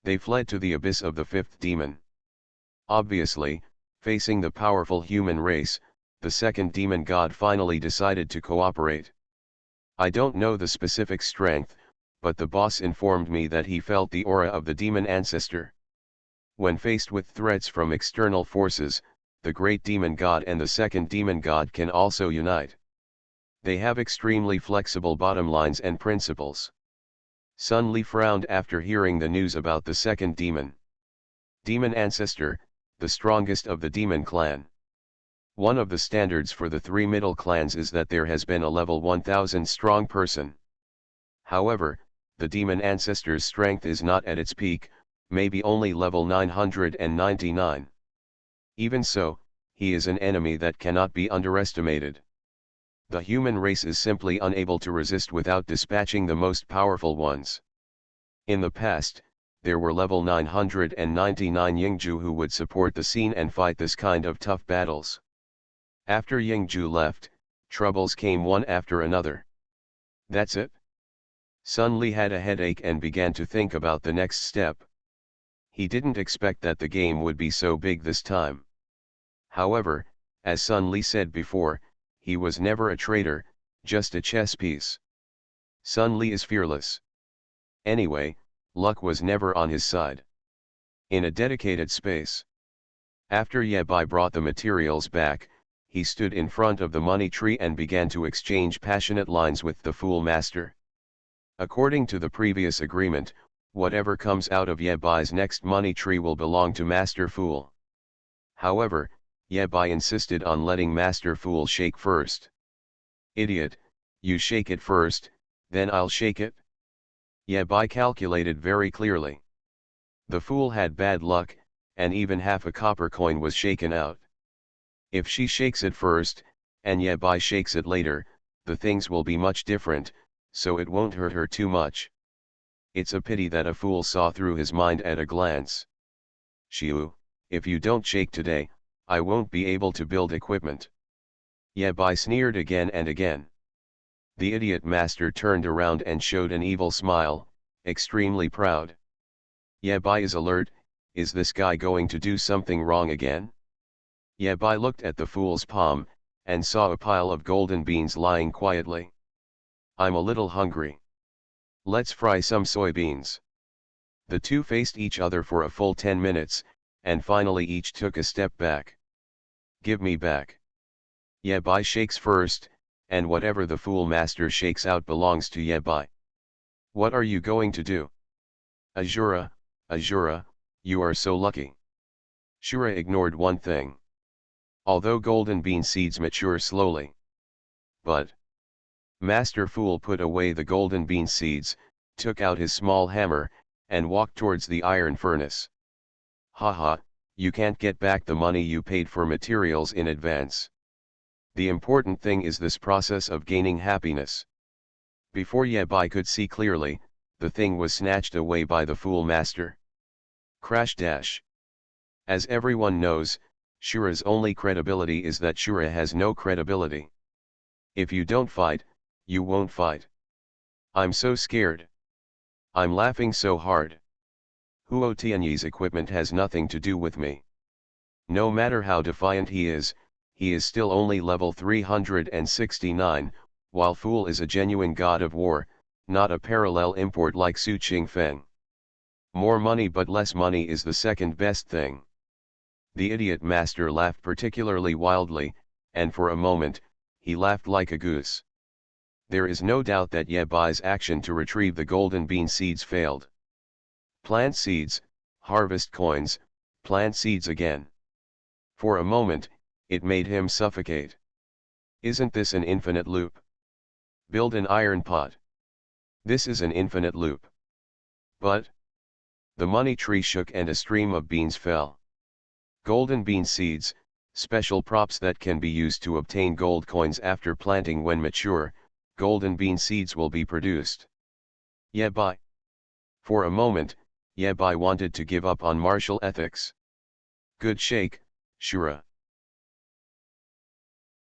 S1: They fled to the abyss of the fifth demon. Obviously, facing the powerful human race, the second demon god finally decided to cooperate. I don't know the specific strength, but the boss informed me that he felt the aura of the demon ancestor. When faced with threats from external forces, the great demon god and the second demon god can also unite. They have extremely flexible bottom lines and principles. Sun Li frowned after hearing the news about the second demon. Demon ancestor, the strongest of the demon clan. One of the standards for the three middle clans is that there has been a level 1000 strong person. However, the demon ancestor's strength is not at its peak, maybe only level 999. Even so, he is an enemy that cannot be underestimated. The human race is simply unable to resist without dispatching the most powerful ones. In the past, there were level 999 Yingju who would support the scene and fight this kind of tough battles. After Yingju left, troubles came one after another. That's it? Sun Li had a headache and began to think about the next step. He didn't expect that the game would be so big this time. However, as Sun Li said before, he was never a traitor, just a chess piece. Sun Li is fearless. Anyway, luck was never on his side. In a dedicated space. After Ye Bai brought the materials back, he stood in front of the money tree and began to exchange passionate lines with the Fool Master. According to the previous agreement, whatever comes out of Ye Bai's next money tree will belong to Master Fool. However, Ye Bai insisted on letting Master Fool shake first. Idiot, you shake it first, then I'll shake it? Ye Bai calculated very clearly. The fool had bad luck, and even half a copper coin was shaken out. If she shakes it first, and Ye Bai shakes it later, the things will be much different, so it won't hurt her too much. It's a pity that a fool saw through his mind at a glance. Shiu, if you don't shake today, I won't be able to build equipment. Ye Bai sneered again and again. The idiot master turned around and showed an evil smile, extremely proud. Ye Bai is alert. Is this guy going to do something wrong again? Ye Bai looked at the fool's palm, and saw a pile of golden beans lying quietly. I'm a little hungry. Let's fry some soybeans. The two faced each other for a full 10 minutes, and finally each took a step back. Give me back. Ye Bai shakes first, and whatever the fool master shakes out belongs to Ye Bai. What are you going to do? Azura, Azura, you are so lucky. Shura ignored one thing. Although golden bean seeds mature slowly. But Master Fool put away the golden bean seeds, took out his small hammer, and walked towards the iron furnace. Haha, you can't get back the money you paid for materials in advance. The important thing is this process of gaining happiness. Before Ye Bai could see clearly, the thing was snatched away by the Fool Master. Crash dash. As everyone knows, Shura's only credibility is that Shura has no credibility. If you don't fight, you won't fight. I'm so scared. I'm laughing so hard. Huo Tianyi's equipment has nothing to do with me. No matter how defiant he is still only level 369, while Fool is a genuine god of war, not a parallel import like Su Qingfeng. More money but less money is the second best thing. The idiot master laughed particularly wildly, and for a moment, he laughed like a goose. There is no doubt that Ye Bai's action to retrieve the golden bean seeds failed. Plant seeds, harvest coins, plant seeds again. For a moment, it made him suffocate. Isn't this an infinite loop? Build an iron pot. This is an infinite loop. But the money tree shook and a stream of beans fell. Golden bean seeds, special props that can be used to obtain gold coins after planting. When mature, golden bean seeds will be produced. Ye Bai. For a moment, Ye Bai wanted to give up on martial ethics. Good shake, Shura.